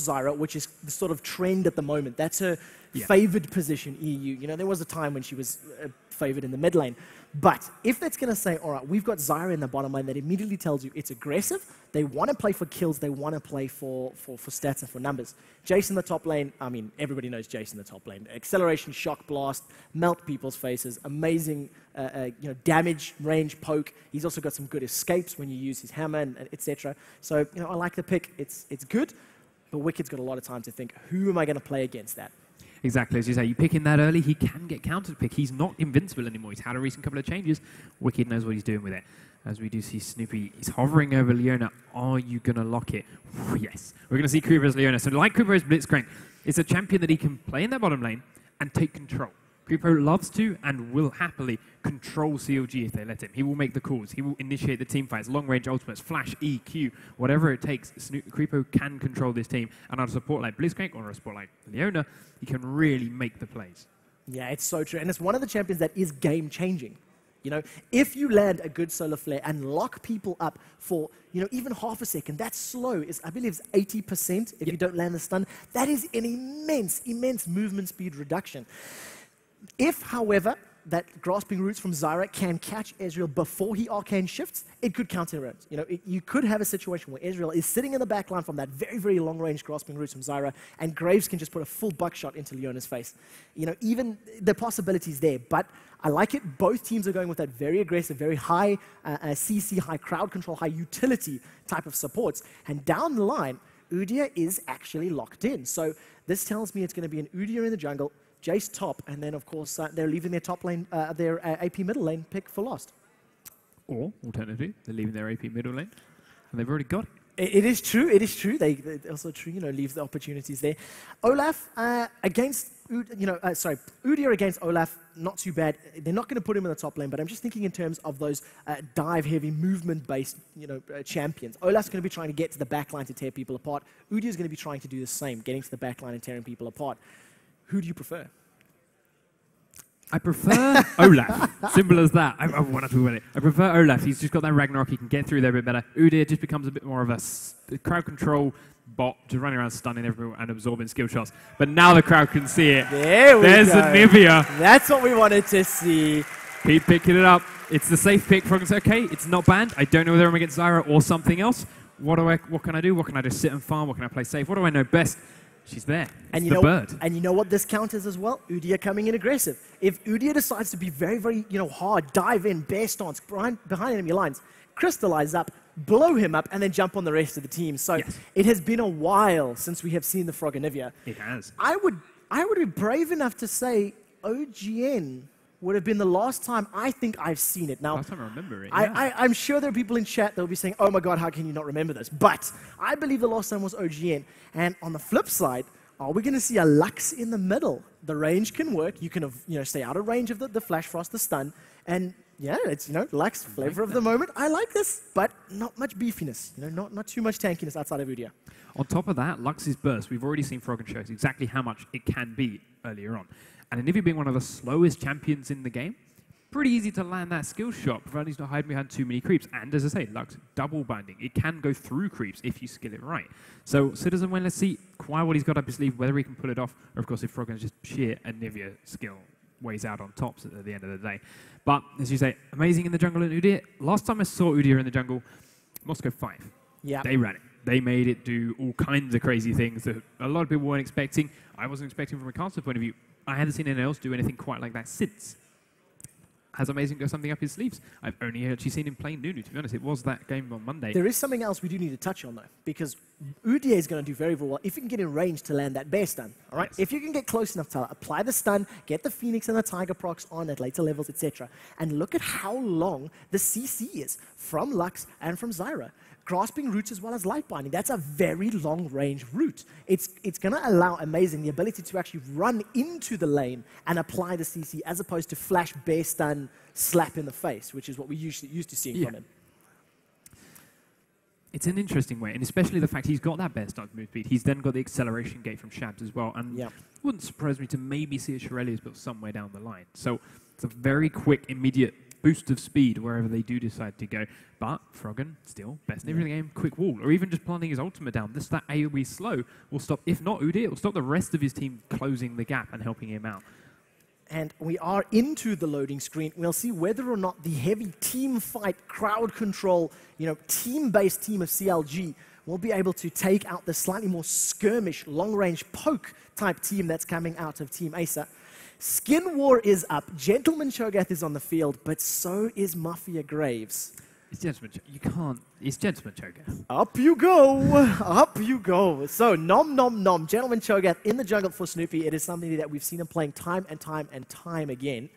Zyra, which is the sort of trend at the moment. That's her favored position, EU. You know, there was a time when she was favored in the mid lane. But if that's going to say, all right, we've got Zyra in the bottom lane, that immediately tells you it's aggressive. They want to play for kills. They want to play for stats and for numbers. Jayce in the top lane, I mean, everybody knows Jayce in the top lane. Acceleration, shock blast, melt people's faces, amazing damage, range, poke. He's also got some good escapes when you use his hammer, and etc. So, you know, I like the pick. It's good, but Wicked's got a lot of time to think, who am I going to play against that? Exactly, as you say, you pick him that early, he can get countered pick. He's not invincible anymore. He's had a recent couple of changes. Wicked knows what he's doing with it. As we do see Snoopy, he's hovering over Leona. Are you going to lock it? Yes. We're going to see Creeper's Leona. So like Creeper's Blitzcrank, it's a champion that he can play in that bottom lane and take control. Creeper loves to and will happily control CLG if they let him. He will make the calls. He will initiate the team fights, long-range ultimates, flash, E, Q, whatever it takes. Creeper can control this team. And on a support like Blitzcrank or a support like Leona, he can really make the plays. Yeah, it's so true. And it's one of the champions that is game-changing. You know, if you land a good solar flare and lock people up for, you know, even half a second, that slow is, I believe, it's 80% if you don't land the stun. That is an immense movement speed reduction. If, however, that grasping roots from Zyra can catch Ezreal before he arcane shifts, it could counter rounds. You know, you could have a situation where Ezreal is sitting in the back line from that very long range grasping roots from Zyra, and Graves can just put a full buckshot into Leona's face. You know, even the possibilities there, but I like it. Both teams are going with that very aggressive, very high CC, high crowd control, high utility type of supports. And down the line, Udyr is actually locked in. So this tells me it's going to be an Udyr in the jungle, Jayce top, and then, of course, they're leaving their top lane, their AP middle lane pick for last. Or, alternatively, they're leaving their AP middle lane, and they've already got it. It is true, it is true. They also true, you know, leave the opportunities there. Olaf against, Udyr against Olaf, not too bad. They're not going to put him in the top lane, but I'm just thinking in terms of those dive-heavy, movement-based, champions. Olaf's going to be trying to get to the back line to tear people apart. Udyr's going to be trying to do the same, getting to the back line and tearing people apart. Who do you prefer? I prefer Olaf. Simple as that. I want to talk about it. I prefer Olaf. He's just got that Ragnarok. He can get through there a bit better. Udyr just becomes a bit more of a crowd control bot, just running around stunning everyone and absorbing skill shots. But now the crowd can see it. There's Anivia. That's what we wanted to see. Keep picking it up. It's the safe pick. Frog's okay. It's not banned. I don't know whether I'm against Zyra or something else. What can I do? What can I do? Sit and farm? What can I play safe? What do I know best? She's there. And the bird. And you know what this counters as well? Udyr coming in aggressive. If Udyr decides to be very, hard, dive in, bear stance, behind enemy lines, crystallize up, blow him up, and then jump on the rest of the team. So it has been a while since we have seen the Frog Anivia. It has. I would be brave enough to say OGN would have been the last time I think I've seen it. Now, last time I remember it, I'm sure there are people in chat that will be saying, oh my god, how can you not remember this? But I believe the last time was OGN. And on the flip side, are we going to see a Lux in the middle? The range can work. You can stay out of range of the Flash Frost, the stun. And yeah, it's Lux, flavor of the moment. I like this, but not much beefiness. Not too much tankiness outside of Udyr. On top of that, Lux's burst, we've already seen Frog and shows exactly how much it can be earlier on. And Anivia being one of the slowest champions in the game, pretty easy to land that skill shot, provided he's not hiding behind too many creeps. And as I say, Lux, double binding. It can go through creeps if you skill it right. So Citizen Wayne, let's see quite what he's got up his sleeve, whether he can pull it off, or of course if Frog is just sheer Anivia skill weighs out on tops at the end of the day. But as you say, amazing in the jungle and Udyr. Last time I saw Udyr in the jungle, Moscow 5. Yeah. They ran it. They made it do all kinds of crazy things that a lot of people weren't expecting. I wasn't expecting from a caster point of view. I hadn't seen anyone else do anything quite like that since. Has Amazing got something up his sleeves? I've only actually seen him playing Nunu, to be honest. It was that game on Monday. There is something else we do need to touch on, though, because Udyr is going to do very well if you can get in range to land that bear stun. All right? Yes. If you can get close enough to apply the stun, get the Phoenix and the Tiger procs on at later levels, etc., and look at how long the CC is from Lux and from Zyra. Grasping roots as well as light binding. That's a very long range route. It's going to allow Amazing the ability to actually run into the lane and apply the CC as opposed to flash, bear stun, slap in the face, which is what we usually used to see from him. It's an interesting way, and especially the fact he's got that bear stun move speed. He's then got the acceleration gate from Shabs as well, and it wouldn't surprise me to maybe see a Irelia built somewhere down the line. So it's a very quick, immediate boost of speed wherever they do decide to go. But Froggen, still, best in the game, quick wall, or even just planting his ultimate down. Just that AoE slow will stop, if not Udyr, it will stop the rest of his team closing the gap and helping him out. And we are into the loading screen. We'll see whether or not the heavy team fight, crowd control, team-based team of CLG will be able to take out the slightly more skirmish, long-range poke type team that's coming out of Team Acer. Skin War is up. Gentleman Cho'Gath is on the field, but so is Mafia Graves. It's Gentleman You can't. It's Gentleman Cho'Gath. Up you go. Up you go. So, nom nom nom. Gentleman Cho'Gath in the jungle for Snoopy. It is something that we've seen him playing time and time and time again.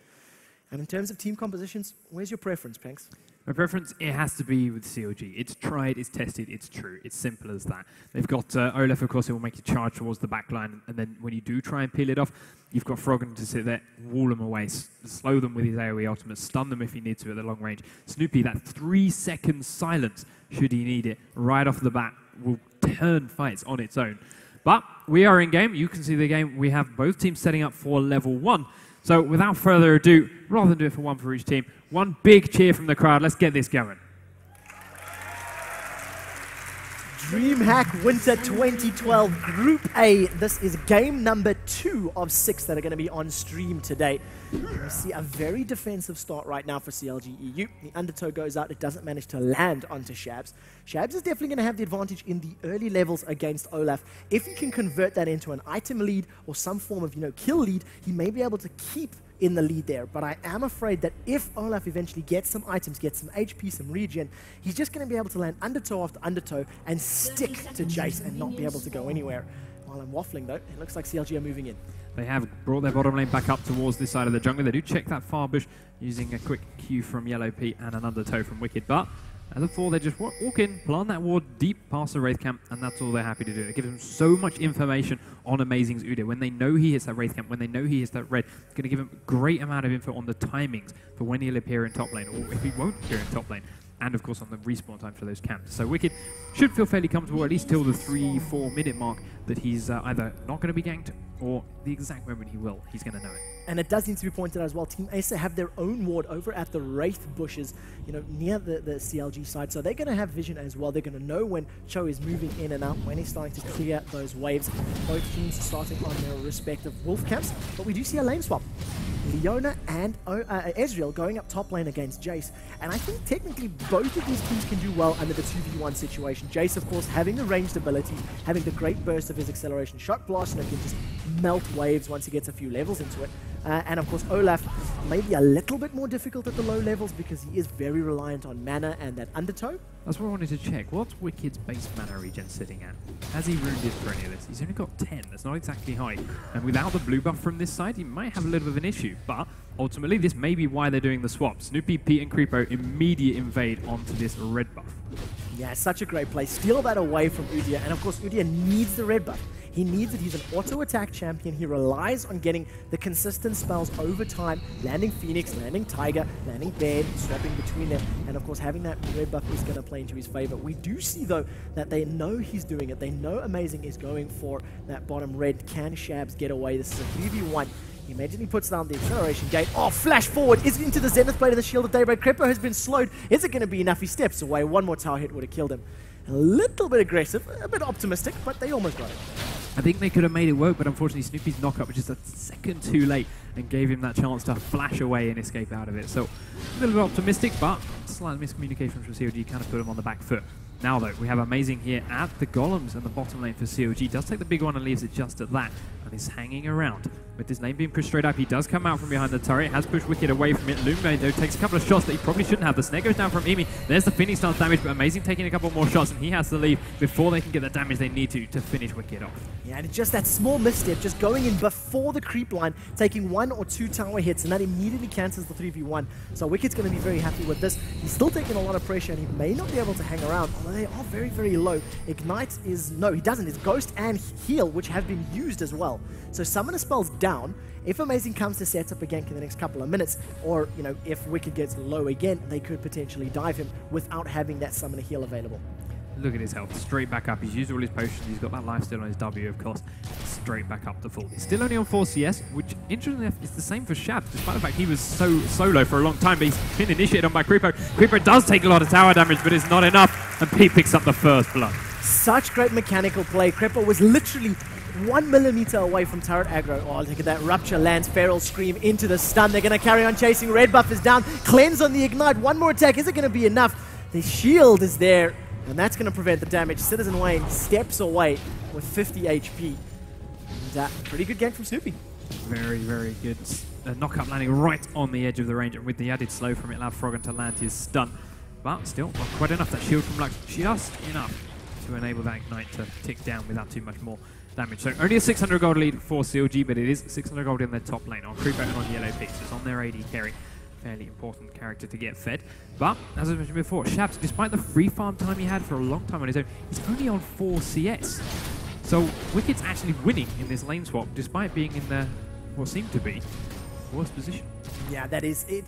And in terms of team compositions, where's your preference, Panks? My preference, it has to be with CLG. It's tried, it's tested, it's true. It's simple as that. They've got Olaf, of course, who will make you charge towards the back line, and then when you do try and peel it off, you've got Froggen to sit there, wall them away, slow them with his AoE ultimate, stun them if he needs to at the long range. Snoopy, that 3-second silence, should he need it, right off the bat, will turn fights on its own. But we are in game. You can see the game. We have both teams setting up for level 1. So without further ado, rather than do it for one for each team, one big cheer from the crowd. Let's get this going. Dreamhack Winter 2012 Group A. This is game number 2 of 6 that are going to be on stream today. We see a very defensive start right now for CLG.EU. The undertow goes out. It doesn't manage to land onto Shabs. Shabs is definitely going to have the advantage in the early levels against Olaf. If he can convert that into an item lead or some form of kill lead, he may be able to keep in the lead there. But I am afraid that if Olaf eventually gets some items, gets some HP, some regen, he's just going to be able to land undertow after undertow and stick to Jayce and not be able to go anywhere. While I'm waffling though, it looks like CLG are moving in. They have brought their bottom lane back up towards this side of the jungle. They do check that far bush using a quick Q from Yellow Pete and an undertow from Wicked. But as before, they just walk in, plant that ward deep past the Wraith Camp, and that's all they're happy to do. It gives them so much information on Amazing's Udyr. When they know he hits that Wraith Camp, when they know he hits that red, it's going to give them a great amount of info on the timings for when he'll appear in top lane, or if he won't appear in top lane. And of course on the respawn time for those camps. So Wicked should feel fairly comfortable, at least till the 3-4 minute mark, that he's either not going to be ganked or the exact moment he will, he's going to know it. And it does need to be pointed out as well, Team Acer have their own ward over at the Wraith bushes, near the CLG side. So they're going to have vision as well. They're going to know when Cho is moving in and out, when he's starting to clear those waves. Both teams starting on their respective wolf camps. But we do see a lane swap. Leona and Ezreal going up top lane against Jayce. And I think technically both of these teams can do well under the 2v1 situation. Jayce, of course, having the ranged ability, having the great burst of his acceleration shock blast, and it can just melt waves once he gets a few levels into it. And of course, Olaf may be a little bit more difficult at the low levels because he is very reliant on mana and that undertow. That's what I wanted to check. What's Wicked's base mana regen sitting at? Has he ruined it for any of this? He's only got 10. That's not exactly high. And without the blue buff from this side, he might have a little bit of an issue. But ultimately, this may be why they're doing the swap. Snoopy, Pete, and Creepo immediate invade onto this red buff. Yeah, such a great play. Steal that away from Udyr. And of course, Udyr needs the red buff. He needs it. He's an auto-attack champion. He relies on getting the consistent spells over time, landing Phoenix, landing Tiger, landing Bear, swapping between them. And of course, having that red buff is going to play into his favor. We do see, though, that they know he's doing it. They know Amazing is going for that bottom red. Can Shabs get away? This is a 3v1. He immediately puts down the acceleration gate. Oh, flash forward. Is it into the Zenith Blade of the Shield of Daybreak? Creepo has been slowed. Is it going to be enough? He steps away. One more tower hit would have killed him. A little bit aggressive, a bit optimistic, but they almost got it. I think they could have made it work, but unfortunately Snoopy's knockup was just a second too late and gave him that chance to flash away and escape out of it. So a little bit optimistic, but slight miscommunication from CLG kind of put him on the back foot. Now though, we have Amazing here at the Golems and the bottom lane for CLG. Does take the big one and leaves it just at that, and is hanging around. With his lane being pushed straight up, he does come out from behind the turret, has pushed Wicked away from it. Lume, though, takes a couple of shots that he probably shouldn't have. The snare goes down from Emi. There's the Phoenix stance damage, but Amazing taking a couple more shots, and he has to leave before they can get the damage they need to finish Wicked off. Yeah, and it's just that small misstep, just going in before the creep line, taking 1 or 2 tower hits, and that immediately cancels the 3v1. So Wicked's going to be very happy with this. He's still taking a lot of pressure, and he may not be able to hang around, although they are very, very low. Ignite is... no, he doesn't. It's Ghost and Heal, which have been used as well. So Summoner spell's down. If Amazing comes to set up a gank in the next couple of minutes, or, if Wicked gets low again, they could potentially dive him without having that Summoner Heal available. Look at his health, straight back up. He's used all his potions, he's got that life still on his W, of course. Straight back up to full. He's still only on 4 CS, which, interestingly enough, is the same for Shab, despite the fact he was so solo for a long time, but he's been initiated on by Creepo. Creepo does take a lot of tower damage, but it's not enough, and Pete picks up the first blood. Such great mechanical play. Creepo was literally 1 millimeter away from turret aggro. Oh, look at that rupture lands, Feral Scream into the stun. They're going to carry on chasing. Red buff is down. Cleanse on the ignite. One more attack. Is it going to be enough? The shield is there, and that's going to prevent the damage. Citizen Wayne steps away with 50 HP. And pretty good gank from Snoopy. Very, very good. Knockup landing right on the edge of the range, and with the added slow from it, allowed Froggen to land his stun. But still, not quite enough. That shield from Lux, just enough to enable that ignite to tick down without too much more damage. So only a 600 gold lead for CLG, but it is 600 gold in their top lane on Creepo and on Yellow Pig. So it's on their AD carry. Fairly important character to get fed. But, as I mentioned before, Shabs, despite the free farm time he had for a long time on his own, he's only on 4 CS. So Wicked's actually winning in this lane swap, despite being in the, what seemed to be, worst position. Yeah, that is it.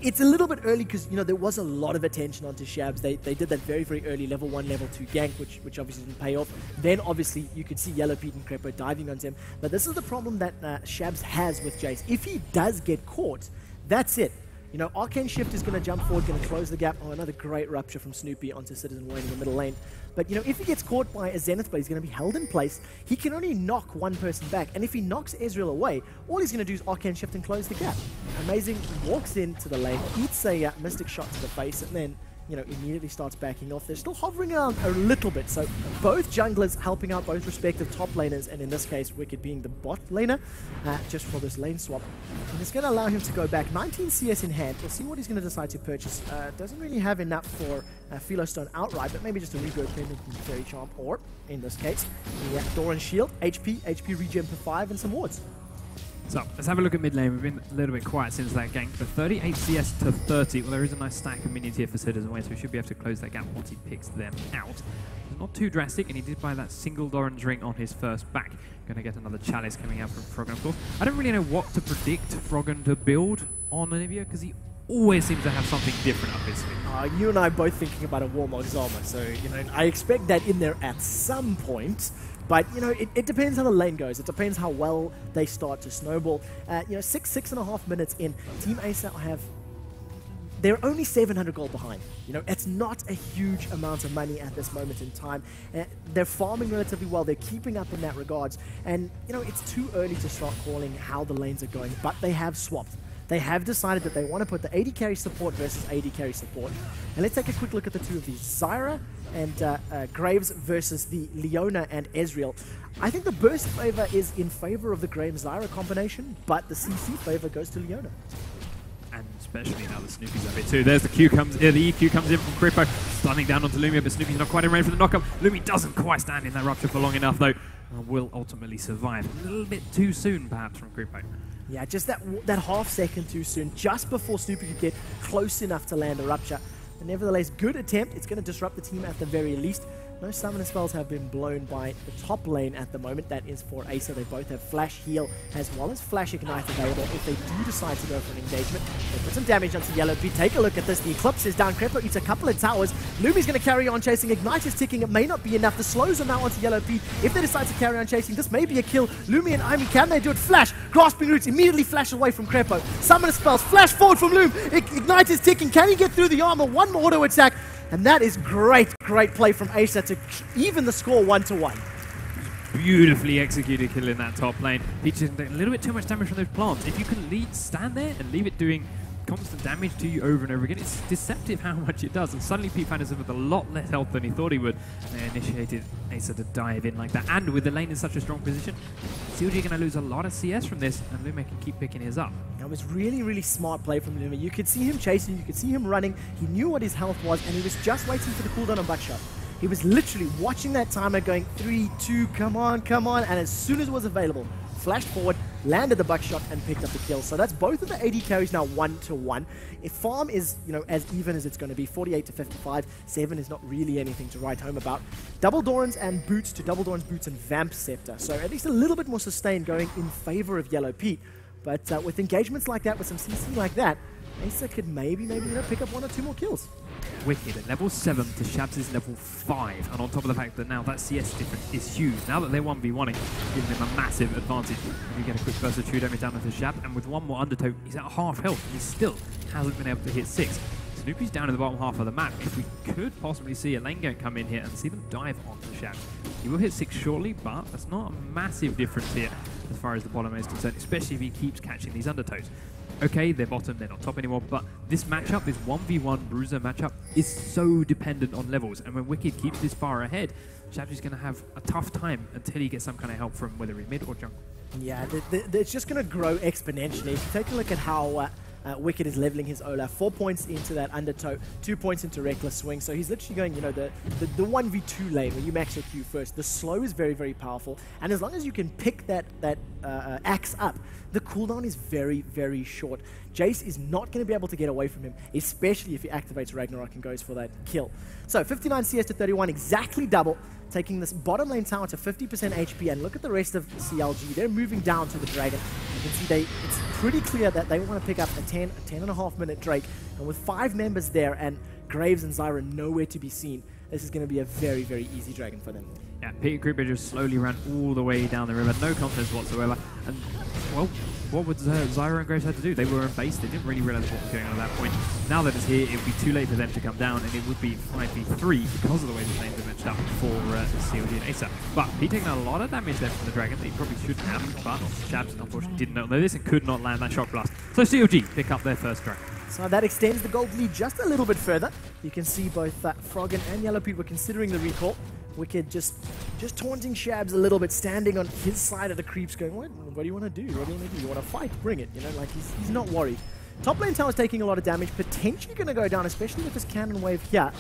It's a little bit early because, you know, there was a lot of attention onto Shabs. They did that very, very early level 1, level 2 gank, which obviously didn't pay off. Then, obviously, you could see Yellow Pete and Creepo diving onto him. But this is the problem that Shabs has with Jayce. If he does get caught, that's it. You know, Arcane Shift is going to jump forward, going to close the gap. Oh, another great rupture from Snoopy onto Citizen Wayne in the middle lane. But, you know, if he gets caught by a Zenith Blade, he's going to be held in place. He can only knock one person back. And if he knocks Ezreal away, all he's going to do is Arcane Shift and close the gap. Amazing walks into the lane, eats a Mystic Shot to the face, and then, you know, immediately starts backing off. They're still hovering around a little bit. So both junglers helping out both respective top laners, and in this case, Wicked being the bot laner, just for this lane swap. And it's going to allow him to go back 19 CS in hand. We'll see what he's going to decide to purchase. Doesn't really have enough for Philo Stone outright, but maybe just a regrowth pendant from Fairy Charm, or, in this case, the Doran Shield, HP regen per 5, and some wards. So, let's have a look at mid lane. We've been a little bit quiet since that gank. But 38 CS to 30. Well, there is a nice stack of minions here for Citizen Wayne, so we should be able to close that gap once he picks them out. It's not too drastic, and he did buy that single Doran's ring on his first back. Going to get another chalice coming out from Froggen, of course. I don't really know what to predict Froggen to build on Anivia, because he always seems to have something different up his sleeve. You and I are both thinking about a Warmog Zalma, so, you know, I expect that in there at some point. But, you know, it depends how the lane goes. It depends how well they start to snowball. You know, 6.5 minutes in, Team Acer they're only 700 gold behind. You know, it's not a huge amount of money at this moment in time. They're farming relatively well. They're keeping up in that regards. And, you know, it's too early to start calling how the lanes are going, but they have swapped. They have decided that they want to put the AD carry support versus AD carry support. And let's take a quick look at the two of these. Zyra and Graves versus the Leona and Ezreal. I think the burst favor is in favor of the Graves-Zyra combination, but the CC favor goes to Leona. And especially now that Snoopy's a bit too. There's the Q comes, the EQ comes in from Creepo, stunning down onto Lumia, but Snoopy's not quite in range for the knockup. Lumi doesn't quite stand in that rupture for long enough, though. Will ultimately survive. A little bit too soon, perhaps, from Creepo. Yeah, just that half second too soon, just before Snoopy could get close enough to land a rupture. But nevertheless, good attempt. It's going to disrupt the team at the very least. No summoner spells have been blown by the top lane at the moment. That is for Acer. They both have Flash Heal as well as Flash Ignite available if they do decide to go for an engagement. They put some damage onto Yellow Pete. Take a look at this. The Eclipse is down. Creepo eats a couple of towers. Lumi's going to carry on chasing. Ignite is ticking. It may not be enough. The slows are now onto Yellow Pete. If they decide to carry on chasing, this may be a kill. Lumi and Amy, can they do it? Flash. Grasping Roots immediately flash away from Creepo. Summoner spells. Flash forward from Loom. Ignite is ticking. Can he get through the armor? One more auto attack. And that is great play from Acer to even the score 1-1. Beautifully executed kill in that top lane. Features a little bit too much damage from those plants. If you can stand there and leave it doing constant damage to you over and over again, it's deceptive how much it does. And suddenly Pete found himself with a lot less health than he thought he would. They initiated Acer to dive in like that. And with the lane in such a strong position, CLG going to lose a lot of CS from this, and Luma can keep picking his up. That was really smart play from Luma. You could see him chasing, you could see him running. He knew what his health was, and he was just waiting for the cooldown on Buckshot. He was literally watching that timer going 3, 2, come on, and as soon as it was available, flashed forward, landed the buckshot, and picked up the kill. So that's both of the AD carries now 1-1. If farm is, you know, as even as it's going to be, 48-55, 7 is not really anything to write home about. Double Dorans and Boots to Double Dorans, Boots, and Vamp Scepter. So at least a little bit more sustain going in favor of Yellow Pete. But with engagements like that, with some CC like that, Acer could maybe you know, pick up 1 or 2 more kills. Wicked at level 7 to Shabs' level 5, and on top of the fact that now that CS difference is huge. Now that they're 1v1ing, giving them a massive advantage. You get a quick burst of true damage down into Shab, and with one more undertow, he's at half health, and he still hasn't been able to hit 6. Snoopy's down in the bottom half of the map. If we could possibly see a lane gank come in here and see them dive onto Shab. He will hit 6 shortly, but that's not a massive difference here as far as the bottom lane is concerned, especially if he keeps catching these undertows. Okay, they're bottom, they're not top anymore, but this matchup, this 1v1 Bruiser matchup, is so dependent on levels, and when Wicked keeps this far ahead, Shabs going to have a tough time until he gets some kind of help from whether he's mid or jungle. Yeah, it's just going to grow exponentially. If you take a look at how Wicked is leveling his Olaf, 4 points into that undertow, 2 points into reckless swing. So he's literally going, you know, the 1v2 lane where you max your Q first. The slow is very, very powerful, and as long as you can pick that axe up, the cooldown is very, very short. Jayce is not going to be able to get away from him, especially if he activates Ragnarok and goes for that kill. So 59 CS to 31, exactly double, taking this bottom lane tower to 50% HP, and look at the rest of CLG. They're moving down to the Dragon. You can see it's pretty clear that they want to pick up a 10.5 minute Drake, and with 5 members there and Graves and Zyra nowhere to be seen, this is going to be a very, very easy Dragon for them. Yeah, Peter Creeper just slowly ran all the way down the river, no confidence whatsoever, and, well, what would Zyra and Graves have to do? They were in base, they didn't really realize what was going on at that point. Now that it's here, it would be too late for them to come down, and it would be 5v3 because of the way the lanes are matched up for CLG and Acer. But he taking a lot of damage there from the Dragon that he probably shouldn't have, but Shabs unfortunately didn't know this and could not land that shock blast. So CLG pick up their first Dragon. So that extends the gold lead just a little bit further. You can see both Froggen and Yellow Pete were considering the recall. Wicked just taunting Shabs a little bit, standing on his side of the creeps going, what do you want to do? What do you want to do? You want to fight? Bring it. You know, like he's not worried. Top lane tower is taking a lot of damage, potentially going to go down, especially with this cannon wave here.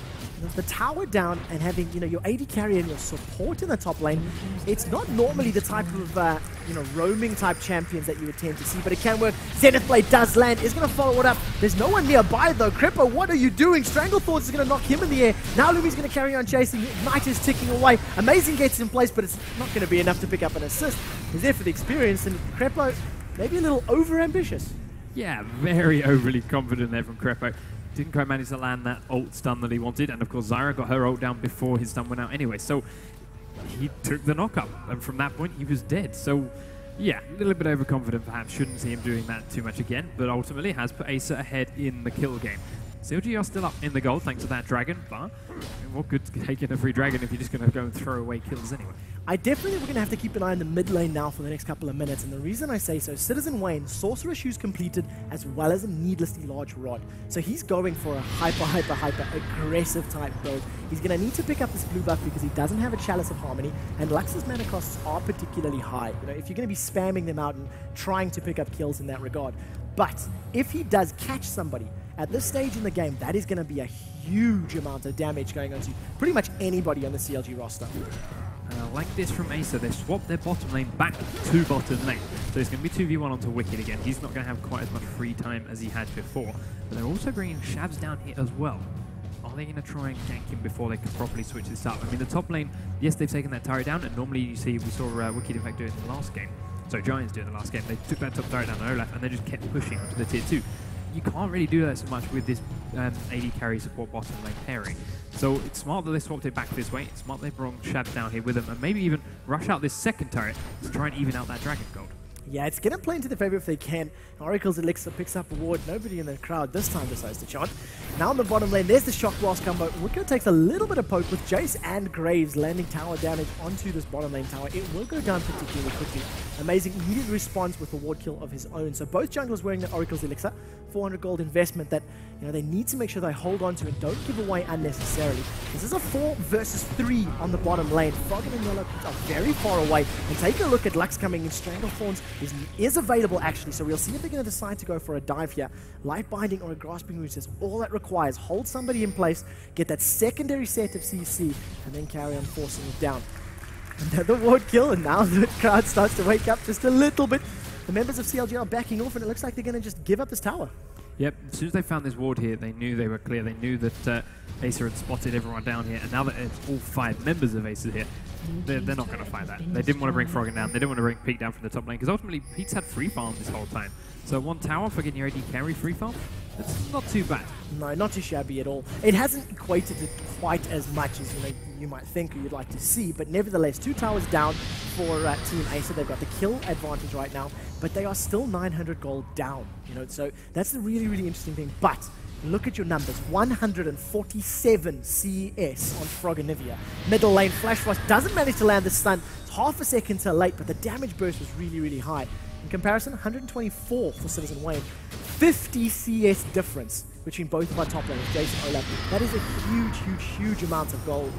With the tower down and having, you know, your AD carry and your support in the top lane, it's not normally the type of, you know, roaming type champions that you would tend to see, but it can work. Zenith Blade does land, is going to follow it up. There's no one nearby though. Creppo, what are you doing? Strangle Thorns is going to knock him in the air. Now Lumi's going to carry on chasing. Ignite is ticking away. Amazing gets in place, but it's not going to be enough to pick up an assist. He's there for the experience, and Creppo maybe a little over-ambitious. Yeah, very overly confident there from Creppo. Didn't quite manage to land that ult stun that he wanted, and of course Zyra got her ult down before his stun went out anyway, so he took the knock-up, and from that point he was dead. So yeah, a little bit overconfident perhaps, shouldn't see him doing that too much again, but ultimately has put Acer ahead in the kill game. CLG are still up in the gold thanks to that Dragon, but what good's taking a free Dragon if you're just going to go and throw away kills anyway? I definitely think we're going to have to keep an eye on the mid lane now for the next couple of minutes, and the reason I say so, Citizen Wayne, Sorcerer Shoes completed, as well as a needlessly large rod. So he's going for a hyper aggressive type build. He's going to need to pick up this blue buff because he doesn't have a Chalice of Harmony, and Lux's mana costs are particularly high. You know, if you're going to be spamming them out and trying to pick up kills in that regard. But if he does catch somebody, at this stage in the game, that is going to be a huge amount of damage going on to pretty much anybody on the CLG roster. Like this from Acer, they swapped their bottom lane back to bottom lane. So it's going to be 2v1 onto Wicked again. He's not going to have quite as much free time as he had before. But they're also bringing Shabs down here as well. Are they going to try and gank him before they can properly switch this up? I mean, the top lane, yes, they've taken that turret down, and normally we saw Wicked in fact do it in the last game. So Giants do it in the last game. They took that top turret down on Olaf, and they just kept pushing to the tier 2. You can't really do that so much with this AD carry support bottom lane pairing. So it's smart that they swapped it back this way. It's smart they brought Shabs down here with them, and maybe even rush out this second turret to try and even out that Dragon gold. Yeah, it's going to play into their favor if they can. Oracle's Elixir picks up a ward. Nobody in the crowd this time decides to chant. Now on the bottom lane, there's the Shock Blast combo. Wicco takes a little bit of poke with Jayce and Graves landing tower damage onto this bottom lane tower. It will go down particularly quickly. Amazing immediate response with a ward kill of his own. So both junglers wearing the Oracle's Elixir. 400 gold investment that, you know, they need to make sure they hold on to and don't give away unnecessarily. This is a 4 versus 3 on the bottom lane. Froggen and Yellow are very far away. And take a look at Lux coming in. Stranglethorns is available actually, so we'll see if they're going to decide to go for a dive here. Light Binding or a Grasping Root is all that requires. Hold somebody in place, get that secondary set of CC, and then carry on forcing it down. Another ward kill, and now the crowd starts to wake up just a little bit. The members of CLG are backing off, and it looks like they're going to just give up this tower. Yep, as soon as they found this ward here, they knew they were clear. They knew that Acer had spotted everyone down here, and now that it's all 5 members of Acer here, they're not going to fight that. They didn't want to bring Froggen down. They didn't want to bring Pete down from the top lane, because ultimately Pete's had free farm this whole time. So 1 tower for getting your AD carry free farm, that's not too bad. No, not too shabby at all. It hasn't equated to quite as much as you might think or you'd like to see, but nevertheless, 2 towers down for Team Acer. They've got the kill advantage right now, but they are still 900 gold down. So that's the really, really interesting thing. But look at your numbers: 147 CS on Frog Anivia. Middle lane, Flash Frost doesn't manage to land the stun. It's half a second too late, but the damage burst was really, really high. In comparison, 124 for Citizen Wayne. 50 CS difference between both of our top laners, Jayce and Olaf. That is a huge, huge, huge amount of gold.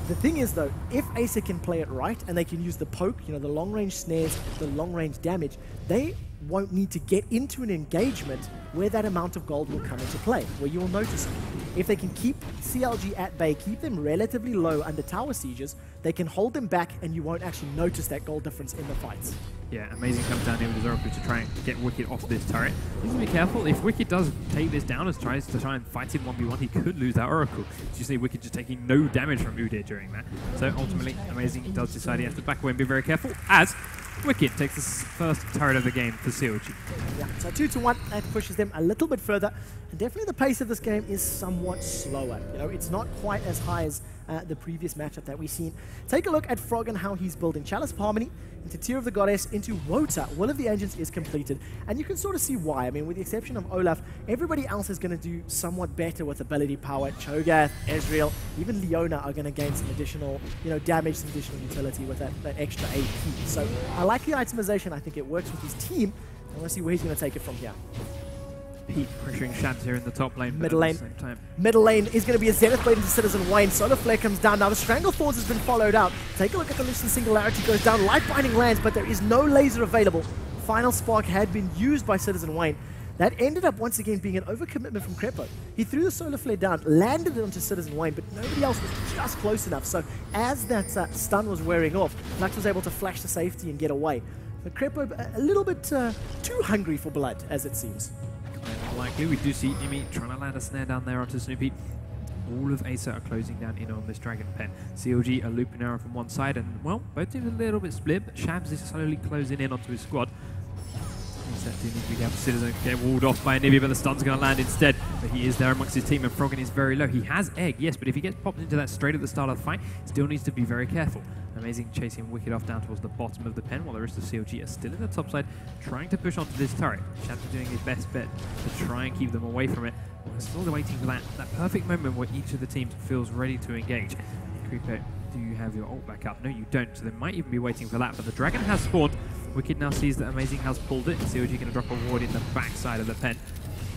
The thing is, though, if Acer can play it right and they can use the poke, the long-range snares, the long-range damage, they won't need to get into an engagement where that amount of gold will come into play, where you'll notice it. If they can keep CLG at bay, keep them relatively low under tower sieges, they can hold them back and you won't actually notice that gold difference in the fights. Yeah, Amazing comes down here with his Oracle to try and get Wicked off this turret. He's going to be careful. If Wicked does take this down and tries to try and fight him 1v1, he could lose that Oracle. As you see, Wicked just taking no damage from Udyr during that. So ultimately, Amazing does decide he has to back away and be very careful, as Wicked takes the first turret of the game for CLG. Yeah, so 2-1, that pushes them a little bit further. And definitely the pace of this game is somewhat slower. It's not quite as high as the previous matchup that we've seen. Take a look at Frog and how he's building Chalice of Harmony into Tear of the Goddess, into Wota. Will of the Ancients is completed, and you can sort of see why. I mean, with the exception of Olaf, everybody else is going to do somewhat better with ability power. Cho'Gath, Ezreal, even Leona are going to gain some additional, damage, some additional utility with that extra AP. So I like the itemization. I think it works with his team. I want to see where he's going to take it from here. Pete pressuring Shams here in the top lane. Middle lane. Middle lane is going to be a Zenith Blade into Citizen Wayne. Solar Flare comes down. Now the Stranglethorns has been followed out. Take a look at the Lucian Singularity goes down. Light Binding lands, but there is no laser available. Final Spark had been used by Citizen Wayne. That ended up once again being an overcommitment from Crepo. He threw the Solar Flare down, landed it onto Citizen Wayne, but nobody else was just close enough. So as that stun was wearing off, Lux was able to flash to safety and get away. But Crepo a little bit too hungry for blood, as it seems. Likely, we do see Imi trying to land a snare down there onto Snoopy. All of Acer are closing down in on this Dragon Pen. CLG are looping arrow from one side, and, well, both teams are a little bit split, but Shams is slowly closing in onto his squad. Citizen get walled off by Anivia, but the stun's going to land instead. But he is there amongst his team, and Froggen is very low. He has Egg, yes, but if he gets popped into that straight at the start of the fight, he still needs to be very careful. Amazing chasing Wicked off down towards the bottom of the pen, while the rest of CLG are still in the top side, trying to push onto this turret. Shams is doing his best bet to try and keep them away from it. We're still waiting for that perfect moment where each of the teams feels ready to engage. Creepo, do you have your ult back up? No, you don't, so they might even be waiting for that, but the dragon has spawned. Wicked now sees that Amazing has pulled it. CLG going to drop a ward in the backside of the pen.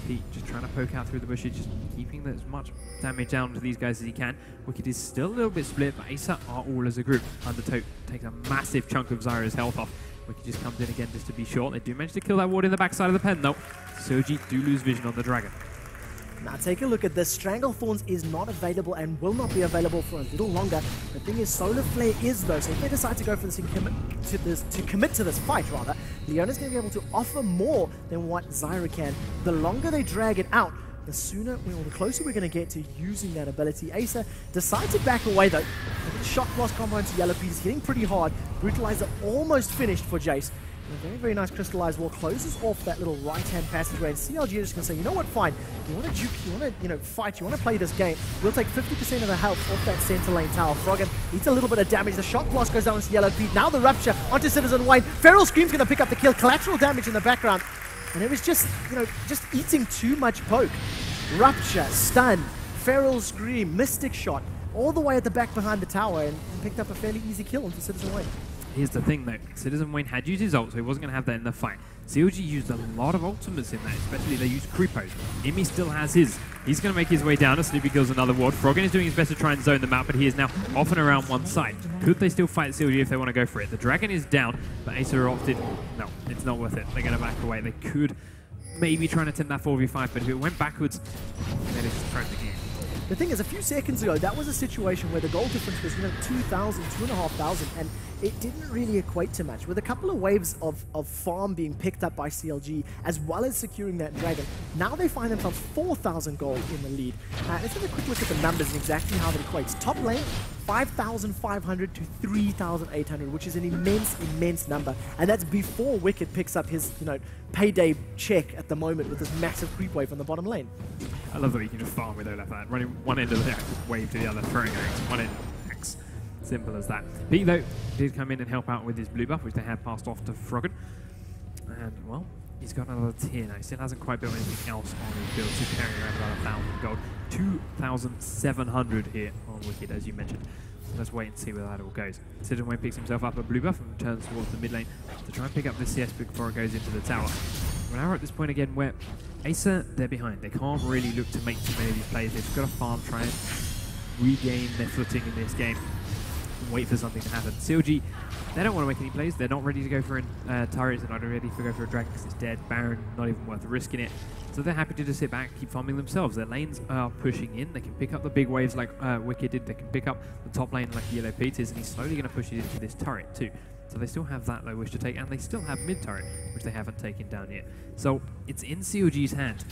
Pete just trying to poke out through the bushes, just keeping as much damage down to these guys as he can. Wicked is still a little bit split, but Acer are all as a group. Undertow takes a massive chunk of Zyra's health off. Wicked just comes in again just to be short. They do manage to kill that ward in the backside of the pen though. CLG do lose vision on the dragon. Now take a look at this. Stranglethorns is not available and will not be available for a little longer. The thing is, Solar Flare is though, so if they decide to go for this and commit to this fight rather, Leona's going to be able to offer more than what Zyra can. The longer they drag it out, the sooner, or the closer we're going to get to using that ability. Acer decides to back away though. The Shock Blast combo into Yellow Pete is hitting pretty hard. Brutalizer almost finished for Jayce. A very, very nice crystallized wall closes off that little right-hand passageway, and CLG is just going to say, you know what, fine. You want to juke, you want to, fight, you want to play this game. We'll take 50% of the health off that center lane tower. Froggen eats a little bit of damage. The Shock Blast goes down into Yellow Pete. Now the Rupture onto Citizen Wayne. Feral Scream's going to pick up the kill. Collateral damage in the background. And it was just, just eating too much poke. Rupture, stun, Feral Scream, Mystic Shot, all the way at the back behind the tower, and picked up a fairly easy kill into Citizen Wayne. Here's the thing though, Citizen Wayne had used his ult, so he wasn't going to have that in the fight. CLG used a lot of ultimates in that, especially they used Creepos. Imi still has his. He's going to make his way down as Snoopy kills another ward. Froggen is doing his best to try and zone them out, but he is now off and around one side. Could they still fight CLG if they want to go for it? The dragon is down, but Acer opted, no, it's not worth it. They're going to back away. They could maybe try and attempt that 4v5, but if it went backwards, then it's just thrown the game. The thing is, a few seconds ago, that was a situation where the goal difference was, 2,000, 2,500, and it didn't really equate to much. With a couple of waves of farm being picked up by CLG, as well as securing that dragon, now they find themselves 4,000 gold in the lead. Let's have a quick look at the numbers and exactly how that equates. Top lane, 5,500 to 3,800, which is an immense number. And that's before Wicked picks up his, payday check at the moment with this massive creep wave on the bottom lane. I love that you can just farm with Olaf, running one end of the wave to the other, throwing axe, one end axe. Simple as that. Pete, though, did come in and help out with his blue buff, which they had passed off to Froggen. And, well, he's got another tier now. He still hasn't quite built anything else on his build. He's carrying around about 1,000 gold. 2,700 here on Wicked, as you mentioned. So let's wait and see where that all goes. Xin'Zhao picks himself up a blue buff and turns towards the mid lane to try and pick up the CS before it goes into the tower. We're now at this point again where Acer, they're behind. They can't really look to make too many of these plays. They've got to farm, try and regain their footing in this game and wait for something to happen. CLG, they don't want to make any plays. They're not ready to go for turrets. They're not ready to go for a dragon because it's dead. Baron, not even worth risking it. So they're happy to just sit back, keep farming themselves. Their lanes are pushing in. They can pick up the big waves like Wicked did. They can pick up the top lane like Yellow Pete is, and he's slowly going to push it into this turret too. So they still have that low wish to take, and they still have mid turret, which they haven't taken down yet. So it's in CLG's hand.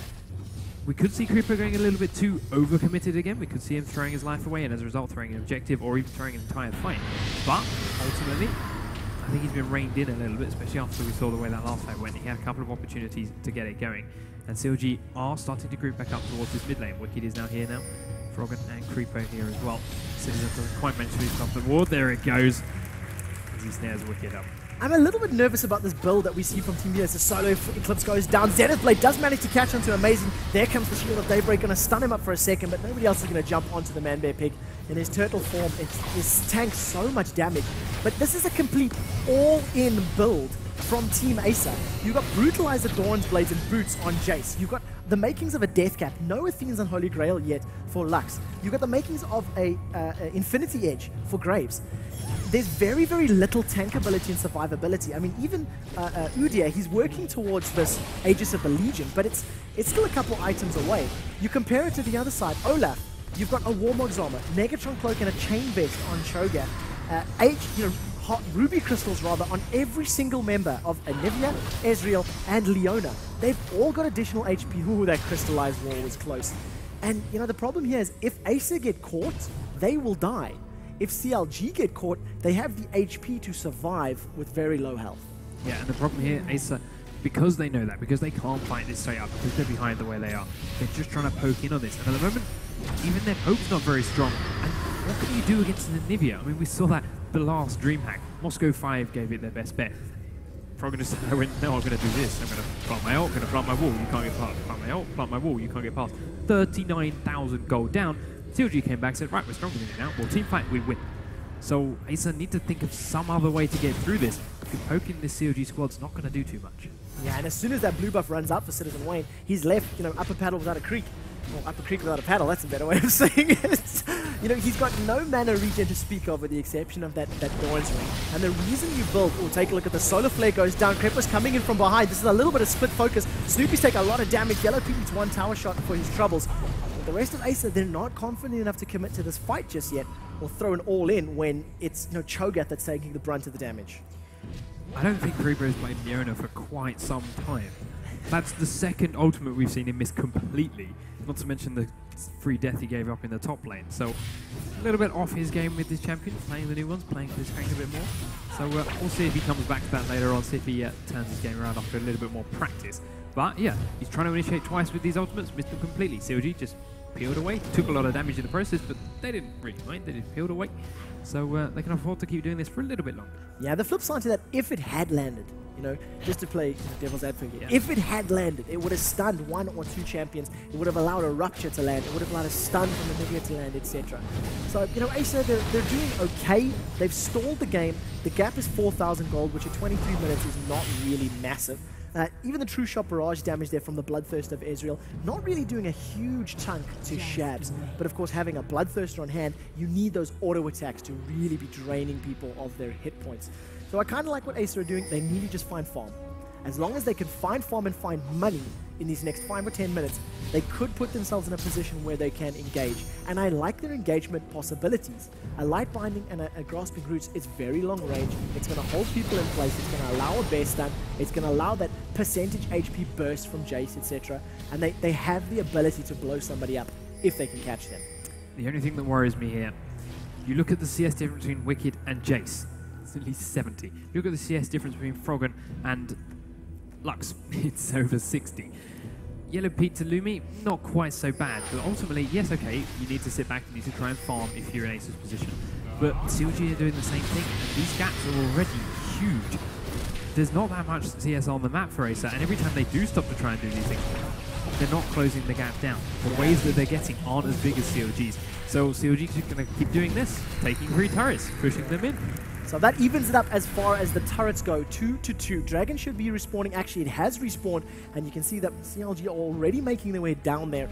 We could see Creeper going a little bit too overcommitted again. We could see him throwing his life away, and as a result throwing an objective or even throwing an entire fight. But ultimately, I think he's been reined in a little bit, especially after we saw the way that last fight went. He had a couple of opportunities to get it going. And CLG are starting to group back up towards this mid lane. Wicked is now here now. Froggen and Creeper here as well. Citizen doesn't quite manage to stop the ward. There it goes. As he snares Wicked up. I'm a little bit nervous about this build that we see from Team B as the solo Eclipse goes down. Zenith Blade does manage to catch onto Amazing. There comes the Shield of Daybreak, going to stun him up for a second, but nobody else is going to jump onto the Man Bear Pig. In his turtle form, it tanks so much damage. But this is a complete all-in build from Team Acer. You've got Brutalizer, Dawn's Blades, and Boots on Jayce. You've got the makings of a Death Cap. No Athene's and Holy Grail yet for Lux. You've got the makings of a Infinity Edge for Graves. There's very, very little tankability and survivability. I mean, even Udyr, he's working towards this Aegis of the Legion, but it's still a couple items away. You compare it to the other side, Olaf. You've got a Warmog's armor, Negatron cloak, and a chain vest on Cho'Gath. Hot ruby crystals rather on every single member of Anivia, Ezreal, and Leona. They've all got additional HP. Ooh, that crystallized wall was close. And the problem here is if Acer get caught, they will die. If CLG get caught, they have the HP to survive with very low health. Yeah, and the problem here, Acer, because they know that, because they can't fight this straight up, because they're behind the way they are, they're just trying to poke in on this. And at the moment, even their poke's not very strong. And what can you do against an Anivia? I mean, we saw that the last Dreamhack. Moscow 5 gave it their best bet. Froggen just went, no, I'm going to do this. I'm going to plant my ult, going to plant my wall, you can't get past. Plant my ult, plant my wall, you can't get past. 39,000 gold down. CLG came back and said, right, we're stronger than you now. Well, team fight, we win. So Acer need to think of some other way to get through this. Because poking this CLG squad's not going to do too much. Yeah, and as soon as that blue buff runs out for Citizen Wayne, he's left, upper paddle without a creek. Well, up a creek without a paddle, that's a better way of saying it. He's got no mana regen to speak of with the exception of that Dawn's Ring. And the reason you build, take a look at the Solar Flare goes down, Creeper's coming in from behind. This is a little bit of split focus. Snoopy's take a lot of damage. Yellow Pete needs one tower shot for his troubles. But the rest of Acer, they're not confident enough to commit to this fight just yet, or throw an all-in when it's Cho'Gath that's taking the brunt of the damage. I don't think Creeper has played Leona for quite some time. That's the second ultimate we've seen him miss completely. Not to mention the free death he gave up in the top lane. So a little bit off his game with this champion, playing the new ones, playing Blitzcrank a bit more. So we'll see if he comes back to that later on, see if he turns his game around after a little bit more practice. But yeah, he's trying to initiate twice with these ultimates, missed them completely. CLG just peeled away, took a lot of damage in the process, but they didn't really mind, they just peeled away. So they can afford to keep doing this for a little bit longer. Yeah, the flip side to that, if it had landed, just to play devil's advocate, if it had landed, it would have stunned one or two champions, it would have allowed a Rupture to land, it would have allowed a stun from Anivia to land, etc. So, Acer, they're doing okay. They've stalled the game. The gap is 4,000 gold, which at 23 minutes is not really massive. Even the True Shot Barrage damage there from the Bloodthirst of Ezreal, not really doing a huge chunk to Shabs. But of course, having a Bloodthirster on hand, you need those auto attacks to really be draining people of their hit points. So I kind of like what Acer are doing. They need to just find farm. as long as they can find farm and find money in these next 5 or 10 minutes, they could put themselves in a position where they can engage. And I like their engagement possibilities. A light binding and a grasping roots is very long range. It's going to hold people in place. It's going to allow a bear stun. It's going to allow that percentage HP burst from Jayce, etc. And they have the ability to blow somebody up if they can catch them. The only thing that worries me here, you look at the CS difference between Wicked and Jayce. It's at least 70. You look at the CS difference between Froggen and Lux. It's over 60. Yellow Pete to Lumi, not quite so bad, but ultimately, yes, okay, you need to sit back, you need to try and farm if you're in Acer's position. But CLG are doing the same thing, and these gaps are already huge. There's not that much CS on the map for Acer, and every time they do stop to try and do these things, they're not closing the gap down. The waves that they're getting aren't as big as CLG's. So CLG's are going to keep doing this, taking 3 turrets, pushing them in. So that evens it up as far as the turrets go, 2-2. Dragon should be respawning. Actually, it has respawned, and you can see that CLG are already making their way down there.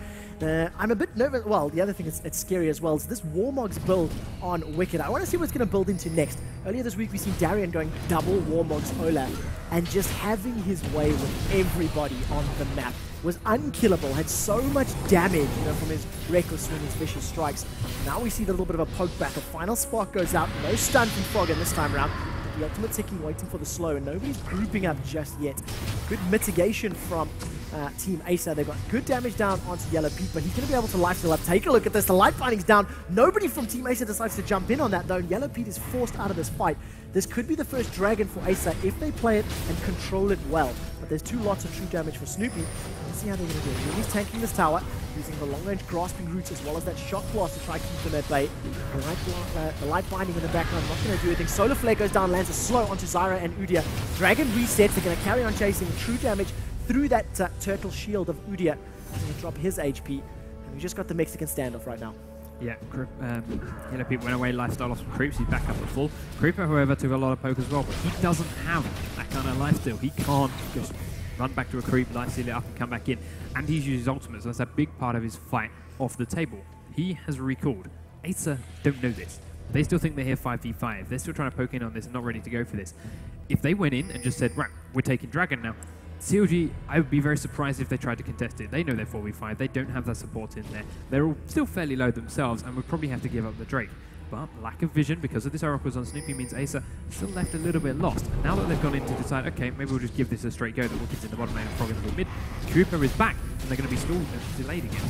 I'm a bit nervous. Well, the other thing is it's scary as well. Is this Warmog's build on Wicked. I want to see what it's going to build into next. Earlier this week, we seen Darian going double Warmog's Olaf and just having his way with everybody on the map. Was unkillable, had so much damage, from his reckless swing, his vicious strikes. Now we see the little bit of a poke back. A final spark goes out. No stun from Froggen this time around. The ultimate ticking, waiting for the slow, and nobody's grouping up just yet. Good mitigation from Team Acer. They've got good damage down onto Yellow Pete, but he's going to be able to lifesteal up. Take a look at this. The light binding's down. Nobody from Team Acer decides to jump in on that, though. Yellow Pete is forced out of this fight. This could be the first dragon for Acer if they play it and control it well. But there's 2 lots of true damage for Snoopy. Let's see how they're going to do it. He's tanking this tower, using the long-range grasping roots as well as that shock blast to try to keep them at bay. The light binding in the background, not going to do anything. Solar Flare goes down, lands a slow onto Zyra and Udyr. Dragon resets. They're going to carry on chasing true damage through that turtle shield of Udyr. He's going to drop his HP. And we just got the Mexican standoff right now. Yeah, Yellow Pete went away, lifestyle off some creeps, he's back up at full. Creeper, however, took a lot of poke as well, but he doesn't have that kind of lifesteal. He can't just run back to a creep, lifesteal it up and come back in. And he's used his ultimate, so that's a big part of his fight off the table. He has recalled. Acer don't know this. They still think they're here 5v5. They're still trying to poke in on this and not ready to go for this. If they went in and just said, right, we're taking Dragon now, CLG, I would be very surprised if they tried to contest it. They know they're 4v5. They don't have that support in there. They're all still fairly low themselves and would probably have to give up the Drake. But lack of vision because of this Oracle's on Snoopy means Acer still left a little bit lost. And now that they've gone in to decide, okay, maybe we'll just give this a straight go. The Wicked's in the bottom lane and Froggen's in the mid. Trooper is back and they're going to be stalled and delayed again.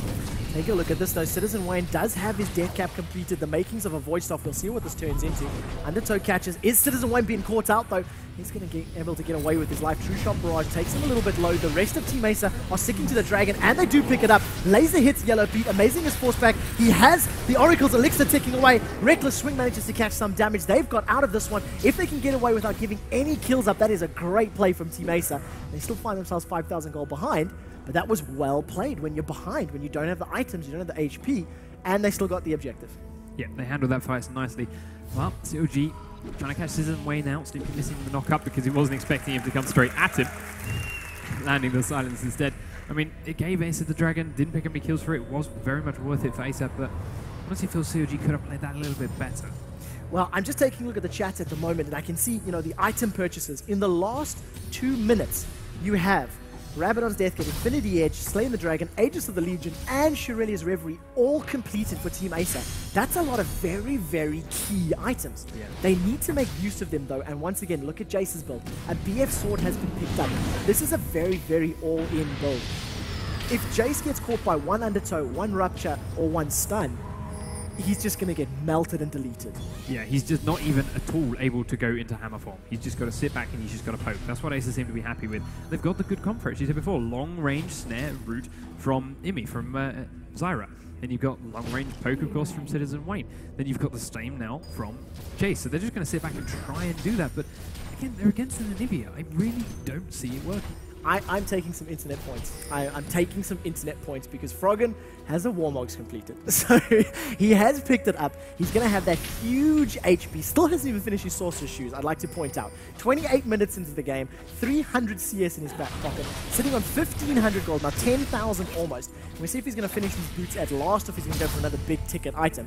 Take a look at this though. Citizen Wayne does have his death cap completed. The makings of a void staff. We'll see what this turns into. Undertow catches. Is Citizen Wayne being caught out though? He's going to be able to get away with his life. True Shot Barrage takes him a little bit low. The rest of Team Acer are sticking to the Dragon, and they do pick it up. Laser hits Yellow Pete. Amazing his force back. He has the Oracle's Elixir ticking away. Reckless Swing manages to catch some damage. They've got out of this one. If they can get away without giving any kills up, that is a great play from Team Acer. They still find themselves 5,000 gold behind, but that was well played when you're behind, when you don't have the items, you don't have the HP, and they still got the objective. Yeah, they handled that fight nicely. Well, CLG trying to catch Citizen Wayne out, Snoopy missing the knock-up because he wasn't expecting him to come straight at him. Landing the silence instead. I mean, it gave Acer the Dragon, didn't pick up any kills for it, was very much worth it for Acer, but honestly feel CLG could have played that a little bit better. Well, I'm just taking a look at the chat at the moment, and I can see, the item purchases. In the last 2 minutes, you have Rabadon's Deathgate, Infinity Edge, Slaying the Dragon, Aegis of the Legion, and Shirelia's Reverie all completed for Team Acer. That's a lot of very, very key items. Yeah. They need to make use of them though, and once again, look at Jayce's build. A BF sword has been picked up. This is a very, very all-in build. If Jayce gets caught by 1 Undertow, 1 Rupture, or 1 Stun, he's just going to get melted and deleted. Yeah, he's just not even at all able to go into hammer form. He's just got to sit back and he's just got to poke. That's what Acer seem to be happy with. They've got the good comp for it. She said before, long-range snare route from Zyra. Then you've got long-range poke, of course, from Citizen Wayne. Then you've got the same now from Jayce. So they're just going to sit back and try and do that. But again, they're against an Anivia. I really don't see it working. I'm taking some internet points. I'm taking some internet points because Froggen has a Warmogs completed. So he has picked it up. He's going to have that huge HP. Still hasn't even finished his Sorcerer's Shoes, I'd like to point out. 28 minutes into the game, 300 CS in his back pocket, sitting on 1,500 gold, now 10,000 almost. And we'll see if he's going to finish these boots at last or if he's going to go for another big ticket item.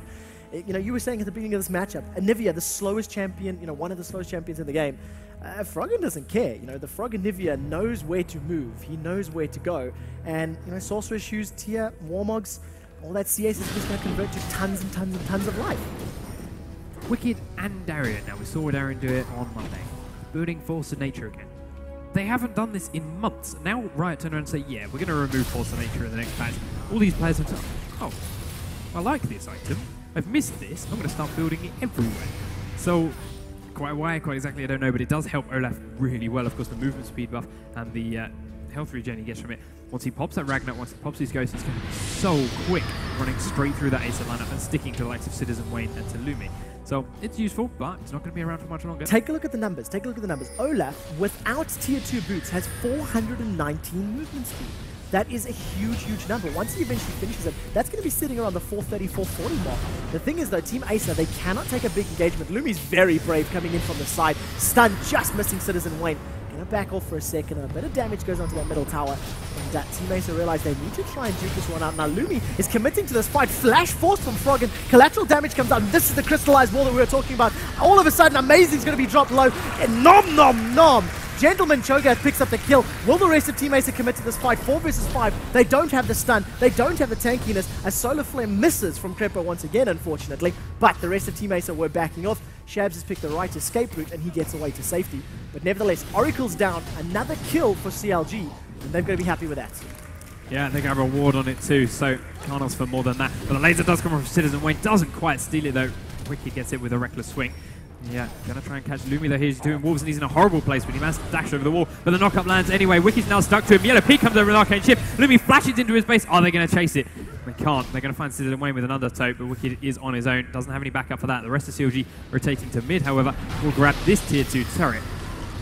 You know, you were saying at the beginning of this matchup, Anivia, the slowest champion, you know, one of the slowest champions in the game. Froggen doesn't care. You know, the Frog Anivia knows where to move. He knows where to go. And, you know, Sorcerer Shoes, Tia, Warmogs, all that CS is just going to convert to tons and tons and tons of life. Wicked and Darien. Now, we saw Darien do it on Monday. Building Force of Nature again. They haven't done this in months. Now Riot turn around and say, yeah, we're going to remove Force of Nature in the next patch. All these players have said, oh, I like this item. I've missed this. I'm going to start building it everywhere. So, quite why, quite exactly, I don't know, but it does help Olaf really well. Of course, the movement speed buff and the health regen he gets from it. Once he pops that Ragnar, once he pops his Ghost, he's going to be so quick running straight through that Acer lineup and sticking to the likes of Citizen Wayne and to Lumi. So it's useful, but it's not going to be around for much longer. Take a look at the numbers. Take a look at the numbers. Olaf, without tier 2 boots, has 419 movement speed. That is a huge, huge number. Once he eventually finishes it, that's going to be sitting around the 430, 440 mark. The thing is, though, Team Acer, they cannot take a big engagement. Lumi's very brave coming in from the side. Stun, just missing Citizen Wayne. Going to back off for a second, and a bit of damage goes onto that middle tower. And Team Acer realize they need to try and duke this one out. Now, Lumi is committing to this fight. Flash Force from Froggen. Collateral damage comes out, and this is the crystallized wall that we were talking about. All of a sudden, Amazing's going to be dropped low. And nom, nom, nom. Gentleman Cho'Gath picks up the kill. Will the rest of Team Acer commit to this fight? 4 versus 5. They don't have the stun. They don't have the tankiness. A Solar Flare misses from Crepo once again, unfortunately. But the rest of Team Acer were backing off. Shabs has picked the right escape route, and he gets away to safety. But nevertheless, Oracle's down. Another kill for CLG, and they're going to be happy with that. Yeah, they got a reward on it too, so can't ask for more than that. But the laser does come from Citizen Wayne. Doesn't quite steal it, though. Wicked gets it with a reckless swing. Yeah, gonna try and catch Lumi though. He's doing Wolves and he's in a horrible place, but he manages to dash over the wall. But the knockup lands anyway. Wicked's now stuck to him. Yellow Peak comes over with Arcane Chip. Lumi flashes into his base. Are they gonna chase it? They can't. They're gonna find Citizen Wayne with an undertow, but Wicked is on his own. Doesn't have any backup for that. The rest of CLG rotating to mid, however, will grab this tier 2 turret.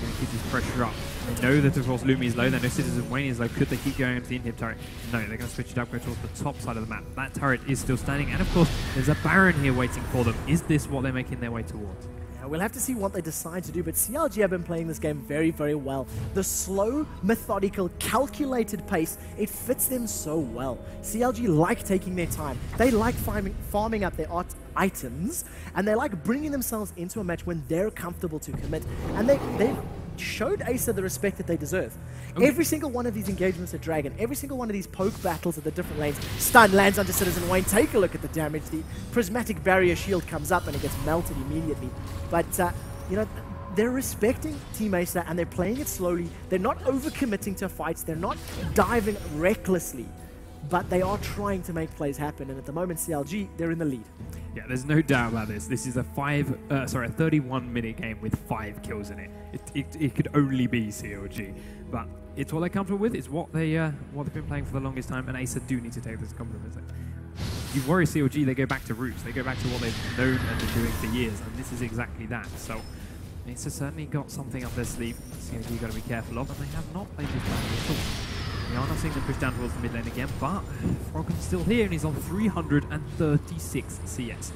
Gonna keep this pressure up. They know that of course Lumi is low. They know Citizen Wayne is low. Could they keep going into the inhib turret? No, they're gonna switch it up, go towards the top side of the map. That turret is still standing, and of course, there's a Baron here waiting for them. Is this what they're making their way towards? We'll have to see what they decide to do, but CLG have been playing this game very, very well. The slow, methodical, calculated pace, it fits them so well. CLG like taking their time. They like farming up their items, and they like bringing themselves into a match when they're comfortable to commit. And they've showed Acer the respect that they deserve. Okay. Every single one of these engagements at Dragon, every single one of these poke battles at the different lanes, stun lands onto Citizen Wayne. Take a look at the damage. The prismatic barrier shield comes up and it gets melted immediately. But, you know, they're respecting Team Acer and they're playing it slowly. They're not overcommitting to fights. They're not diving recklessly. But they are trying to make plays happen. And at the moment, CLG, they're in the lead. Yeah, there's no doubt about this. This is a 31-minute game with 5 kills in it. It could only be CLG, but it's what they're comfortable with. It's what they've been playing for the longest time, and Acer do need to take this compliment. You worry CLG, they go back to roots. They go back to what they've known and been doing for years, and this is exactly that. So Acer certainly got something up their sleeve. CLG got to be careful of, and they have not played this battle at all. We are not seeing them push down towards the mid lane again, but Froggen's still here and he's on 336 CS.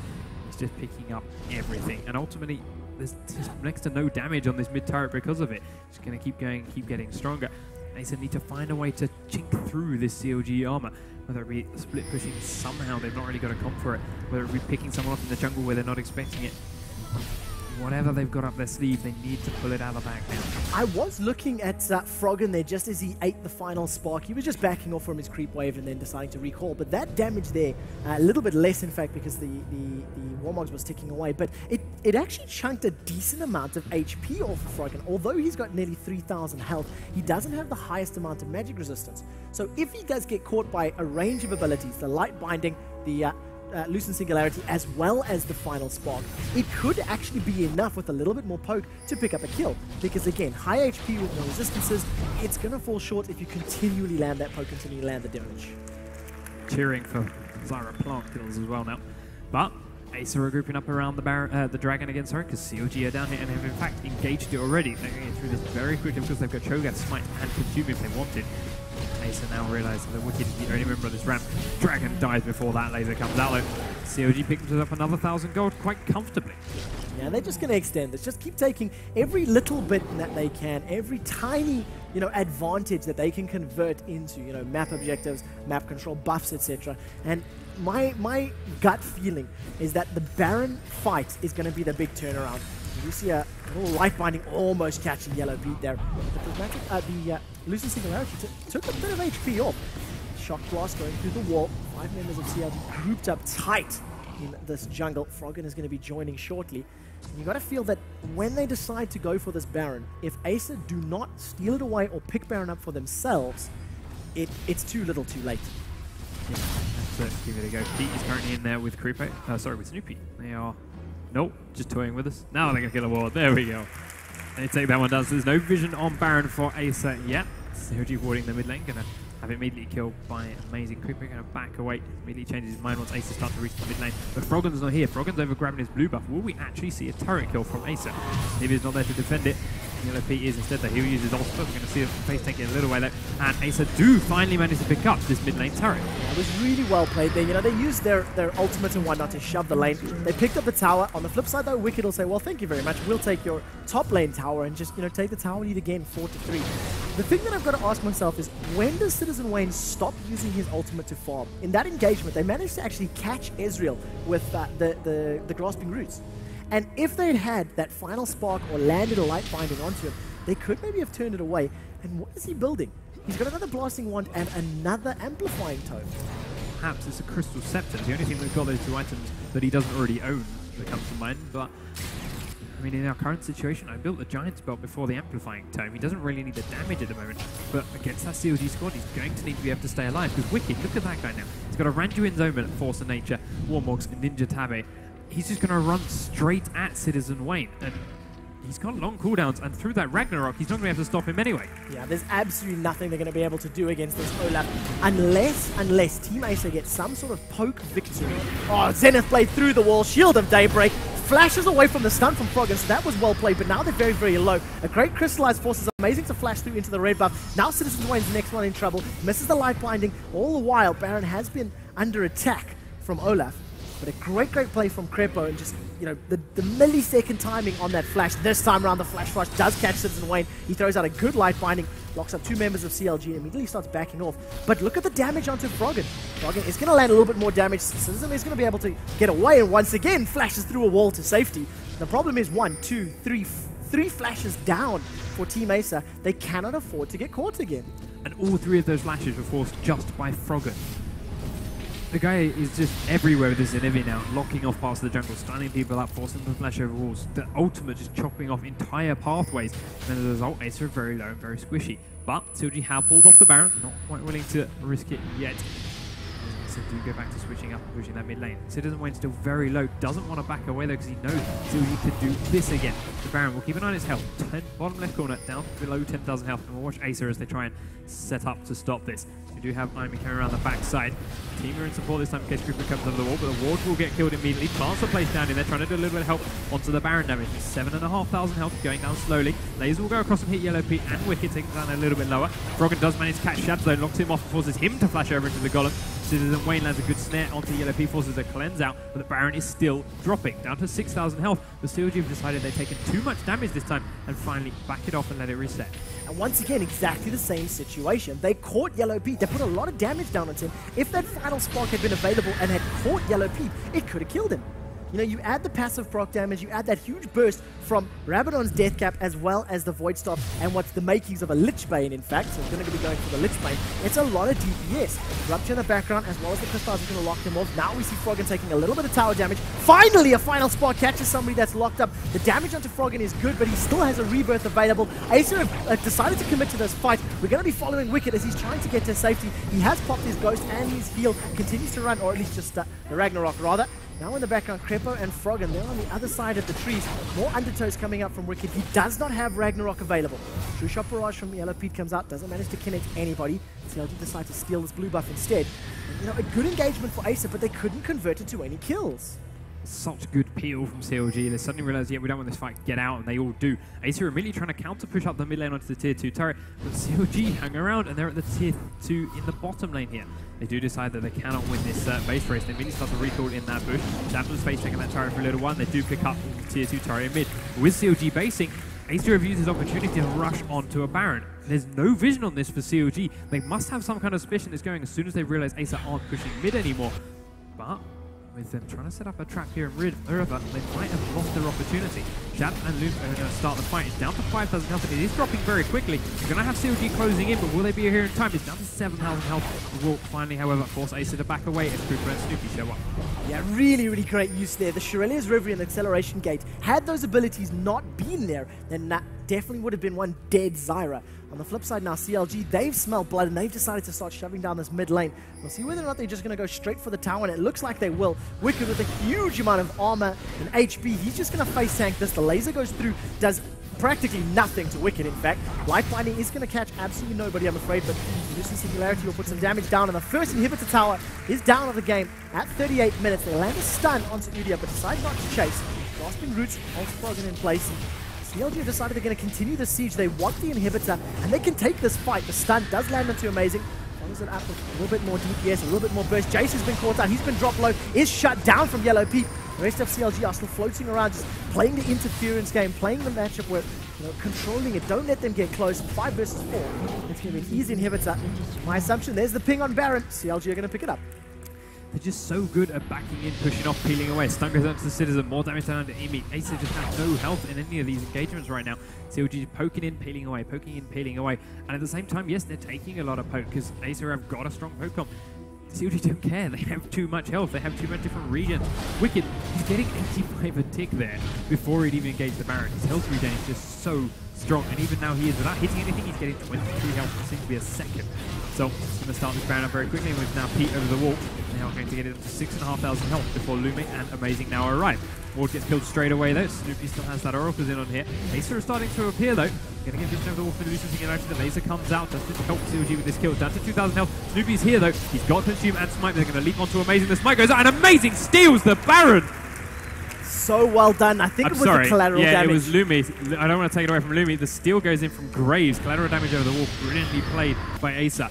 He's just picking up everything, and ultimately there's next to no damage on this mid turret because of it. Just going to keep going, keep getting stronger. Acer need to find a way to chink through this CLG armor, whether it be split pushing somehow. They've not really got a comp for it, whether it be picking someone off in the jungle where they're not expecting it. Whatever they've got up their sleeve, they need to pull it out of the bag now. I was looking at Froggen there just as he ate the final spark. He was just backing off from his creep wave and then deciding to recall. But that damage there, a little bit less in fact because the Warmogs was ticking away. But it actually chunked a decent amount of HP off of Froggen. Although he's got nearly 3,000 health, he doesn't have the highest amount of magic resistance. So if he does get caught by a range of abilities, the light binding, the Lucent Singularity, as well as the final spark, it could actually be enough with a little bit more poke to pick up a kill. Because again, high HP with no resistances, it's going to fall short if you continually land that poke, continually land the damage. Cheering for Zyra plant kills as well now. But Acer are grouping up around the dragon again, sorry, because CLG are down here and have in fact engaged it already. They're going to get through this very quickly because they've got Cho'Gath, Smite and Consume if they wanted. Acer now realise that Wicked is the only member of this ramp. Dragon dies before that laser comes out though. CLG picks up another 1,000 gold quite comfortably. Yeah, they're just going to extend this. Just keep taking every little bit that they can, every tiny advantage that they can convert into, map objectives, map control, buffs, etc. And my gut feeling is that the Baron fight is going to be the big turnaround. You see a little light binding almost catching Yellow Beat there. The Lucid Singularity took a bit of HP off. Shock Blast going through the wall. 5 members of CLG grouped up tight in this jungle. Froggen is going to be joining shortly. And you got to feel that when they decide to go for this Baron, if Acer do not steal it away or pick Baron up for themselves, it's too little too late. Yeah, that's it. Give it a go. Pete is currently in there with Creepo. With Snoopy. They are... Nope, just toying with us. Now they're going to kill a ward. There we go. They take that one down. So there's no vision on Baron for Acer yet. CLG warding the mid lane. Going to have it immediately killed by Amazing Creeper. Going to back away. Immediately changes his mind once Acer starts to reach the mid lane. But Froggen's not here. Froggen's over grabbing his blue buff. Will we actually see a turret kill from Acer? Nivia's not there to defend it. Yellow Pete is instead, though. He'll use his ultimate. We're going to see the face taking a little way there. And Acer do finally manage to pick up this mid lane turret. It was really well played there. They used their ultimate and whatnot to shove the lane. They picked up the tower. On the flip side, though, Wicked will say, well, thank you very much. We'll take your top lane tower and just, take the tower lead again, 4-3. The thing that I've got to ask myself is, when does Citizen Wayne stop using his ultimate to farm? In that engagement, they managed to actually catch Ezreal with the grasping roots. And if they'd had that final spark or landed a light binding onto him, they could maybe have turned it away. And what is he building? He's got another blasting wand and another amplifying tome. Perhaps it's a crystal scepter. The only thing that's got those 2 items that he doesn't already own that comes to mind. But I mean, in our current situation, I built the Giant's Belt before the amplifying tome. He doesn't really need the damage at the moment. But against that CLG squad, he's going to need to be able to stay alive. Because Wicked, look at that guy now. He's got a Randuin's Omen, Force of Nature, Warmogs, Ninja Tabe. He's just going to run straight at Citizen Wayne. And he's got long cooldowns, and through that Ragnarok, he's not going to be able to stop him anyway. Yeah, there's absolutely nothing they're going to be able to do against this Olaf unless Team Acer gets some sort of poke victory. Oh, Zenith Blade through the wall, Shield of Daybreak, flashes away from the stun from Froggen, so that was well played, but now they're very, very low. A great Crystallized Force is amazing to flash through into the red buff. Now Citizen Wayne's the next one in trouble, misses the light blinding. All the while, Baron has been under attack from Olaf. But a great play from Crepo, and just, the millisecond timing on that flash. This time around, the flash does catch Citizen Wayne. He throws out a good light binding, locks up 2 members of CLG, and immediately starts backing off. But look at the damage onto Froggen. Froggen is going to land a little bit more damage. Citizen is going to be able to get away, and once again, flashes through a wall to safety. The problem is 1, 2, 3 flashes down for Team Acer. They cannot afford to get caught again. And all 3 of those flashes were forced just by Froggen. The guy is just everywhere with this Anivia now, locking off parts of the jungle, stunning people up, forcing them to flash over walls. The ultimate just chopping off entire pathways. And as a result, Acer are very low and very squishy. But CLG have pulled off the Baron, not quite willing to risk it yet. So do go back to switching up and pushing that mid lane. Citizen Wayne still very low, doesn't want to back away though because he knows CLG could do this again. The Baron will keep an eye on his health. Bottom left corner, down below 10,000 health. And we'll watch Acer as they try and set up to stop this. We do have Imi coming around the backside. Team are in support this time in case Creeper comes under the wall, but the ward will get killed immediately. Plants are placed down in there, trying to do a little bit of help onto the Baron damage. 7,500 health, going down slowly. Laser will go across and hit Yellow Pete and Wicked, taking down a little bit lower. Froggen does manage to catch Shadow Zone, locks him off, forces him to flash over into the Golem. Citizen Wayne lands a good snare onto Yellow Pete, forces a cleanse out, but the Baron is still dropping, down to 6,000 health. The CLG have decided they've taken too much damage this time and finally back it off and let it reset. And once again, exactly the same situation. They caught Yellow Pete. They put a lot of damage down on him. If that final spark had been available and had caught Yellow Pete, it could have killed him. You add the passive proc damage, you add that huge burst from Rabadon's Death Cap as well as the Void Staff and what's the makings of a Lich Bane, in fact. So it's going to be going for the Lich Bane. It's a lot of DPS. Rupture in the background as well as the Crystals are going to lock him off. Now we see Froggen taking a little bit of tower damage. Finally, a final spark catches somebody that's locked up. The damage onto Froggen is good, but he still has a rebirth available. Acer have decided to commit to this fight. We're going to be following Wicked as he's trying to get to safety. He has popped his Ghost and his heal. Continues to run, or at least just the Ragnarok rather. Now in the background, Crepo and Froggen, they're on the other side of the trees. More undertows coming up from Wicked. He does not have Ragnarok available. True Shot Barrage from Yellow Pete comes out, doesn't manage to connect anybody. CLG decide to steal this blue buff instead. And, a good engagement for Acer, but they couldn't convert it to any kills. Such good peel from CLG. They suddenly realize, yeah, we don't want this fight, get out, and they all do. Acer are immediately trying to counter push up the mid lane onto the tier 2 turret, but CLG hang around, and they're at the tier 2 in the bottom lane here. They do decide that they cannot win this base race. They immediately start to recall in that bush. Champion's face taking that turret for a little while. They do pick up the tier 2 turret in mid. With CLG basing, Acer have used his opportunity to rush onto a Baron. There's no vision on this for CLG. They must have some kind of suspicion that's going as soon as they realize Acer aren't pushing mid anymore. But with them trying to set up a trap here in River, they might have lost their opportunity. Shad and Luke are going to start the fight. It's down to 5,000 health, and it is dropping very quickly. You're going to have CLG closing in, but will they be here in time? It's down to 7,000 health. The Walk finally, however, force Acer to back away as Cooper and Snoopy show up. Yeah, really, really great use there. The Shirelia's Reverie and the Acceleration Gate, had those abilities not been there, then that definitely would have been one dead Zyra. On the flip side now, CLG, they've smelled blood and they've decided to start shoving down this mid lane. We'll see whether or not they're just going to go straight for the tower, and it looks like they will. Wicked with a huge amount of armor and HP. He's just going to face tank this. The laser goes through, does practically nothing to Wicked, in fact. Life Binding is going to catch absolutely nobody, I'm afraid, but Lucian Singularity will put some damage down, and the first inhibitor tower is down of the game at 38 minutes. They land a stun onto Udyr, but decide not to chase. Grasping Roots, Ultra in place. CLG have decided they're going to continue the siege. They want the inhibitor, and they can take this fight. The stun does land onto Amazing. Follows it up with a little bit more DPS, a little bit more burst. Jayce has been caught out. He's been dropped low, is shut down from Yellow Peep. The rest of CLG are still floating around, just playing the interference game, playing the matchup where, controlling it. Don't let them get close. 5 versus 4. It's going to be an easy inhibitor. My assumption, there's the ping on Baron. CLG are going to pick it up. They're just so good at backing in, pushing off, peeling away. Stun goes onto the Citizen, more damage down to Emi. Acer just have no health in any of these engagements right now. CLG poking in, peeling away, poking in, peeling away. And at the same time, yes, they're taking a lot of poke because Acer have got a strong poke comp. CLG don't care, they have too much health, they have too many different regions. Wicked, he's getting 85 a tick there before he'd even engage the Baron. His health regen is just so strong, and even now he is, without hitting anything, he's getting 23 health, it seems to be a second. So he's going to start this Baron up very quickly, and with now Pete over the wall, now going to get it up to 6,500 health before Lume and Amazing now arrive. Ward gets killed straight away though. Snoopy still has that Oracle's in on here. Acer is starting to appear though. Going to get vision over the wall for Lucian Singularity. The laser comes out just to help CLG with this kill. Down to 2,000 health. Snoopy's here though. He's got Consume and Smite. They're going to leap onto Amazing. The Smite goes out and Amazing steals the Baron. So well done. I think it was the collateral damage. Yeah, it was Lumi. I don't want to take it away from Lumi. The steal goes in from Graves. Collateral damage over the wall. Brilliantly played by Acer.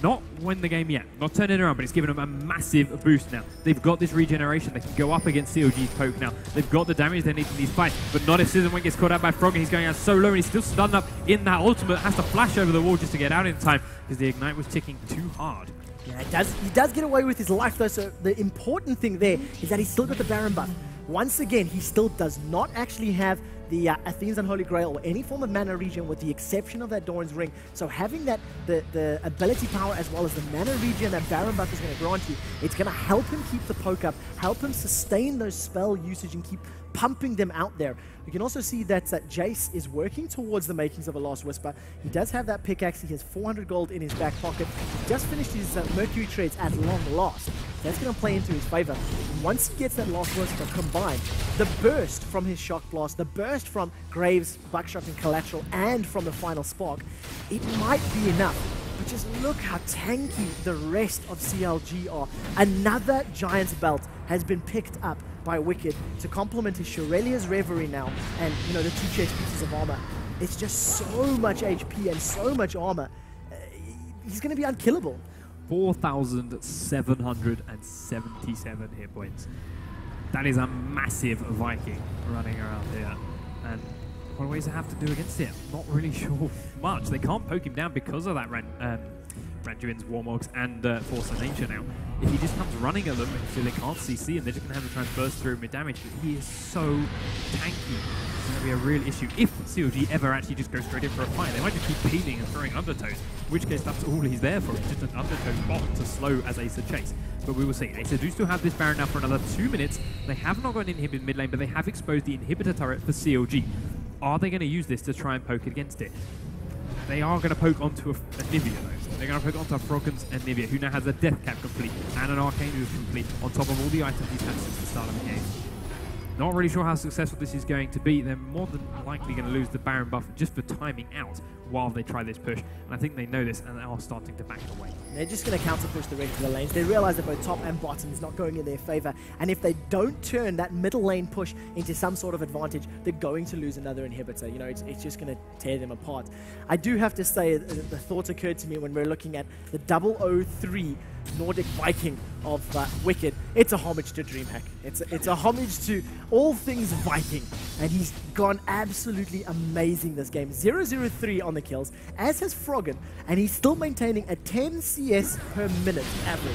Not win the game yet, not turn it around, but it's given them a massive boost now. They've got this regeneration, they can go up against CLG's poke now. They've got the damage they need in these fights, but not if Citizen Wing gets caught out by Frog and he's going out so low and he's still stunned up in that ultimate, has to flash over the wall just to get out in time because the Ignite was ticking too hard. Yeah, he does get away with his life though, so the important thing there is that he's still got the Baron buff. Once again, he still does not actually have the Athene's Unholy Grail or any form of mana regen with the exception of that Doran's Ring. So having that, the ability power as well as the mana regen that Baron buff is going to grant you, it's going to help him keep the poke up, help him sustain those spell usage and keep pumping them out there. You can also see that Jayce is working towards the makings of a Last Whisper. He does have that pickaxe. He has 400 gold in his back pocket. He just finished his Mercury trades at long last. That's going to play into his favor. Once he gets that Last Whisper combined, the burst from his Shock Blast, the burst from Graves, Buckshot and Collateral, and from the final Spark, it might be enough. But just look how tanky the rest of CLG are. Another Giant's Belt has been picked up by Wicked to complement his Shirelia's Reverie now, and the 2 chest pieces of armor. It's just so much HP and so much armor. He's going to be unkillable. 4,777 hit points. That is a massive Viking running around here. And what ways to have to do against it? Not really sure much. They can't poke him down because of that Randuin's Warmogs and Force of Nature now. If he just comes running at them, so they can't CC, and they're just going to have to try and burst through mid-damage. But he is so tanky. It's going to be a real issue if CLG ever actually just go straight in for a fight. They might just keep peeling and throwing undertows, in which case that's all he's there for. It's just an undertow bot to slow as Acer chase. But we will see. Acer do still have this Baron now for another 2 minutes. They have not got an inhibit mid lane, but they have exposed the inhibitor turret for CLG. Are they going to use this to try and poke against it? They are going to poke onto Anivia though. They're going to poke onto Froggen's Anivia, who now has a Death Cap complete and an Arcane Move complete on top of all the items he's had since the start of the game. Not really sure how successful this is going to be. They're more than likely going to lose the Baron buff just for timing out. while they try this push. And I think they know this and are starting to back away. They're just going to counter push the rest of the lanes. They realize that both top and bottom is not going in their favor. And if they don't turn that middle lane push into some sort of advantage, they're going to lose another inhibitor. You know, it's just going to tear them apart. I do have to say, the thought occurred to me when we're looking at the 003 Nordic Viking of Wicked. It's a homage to Dreamhack. It's a homage to all things Viking. And he's gone absolutely amazing this game. 003 on the kills, as has Froggen, and he's still maintaining a 10 CS per minute average.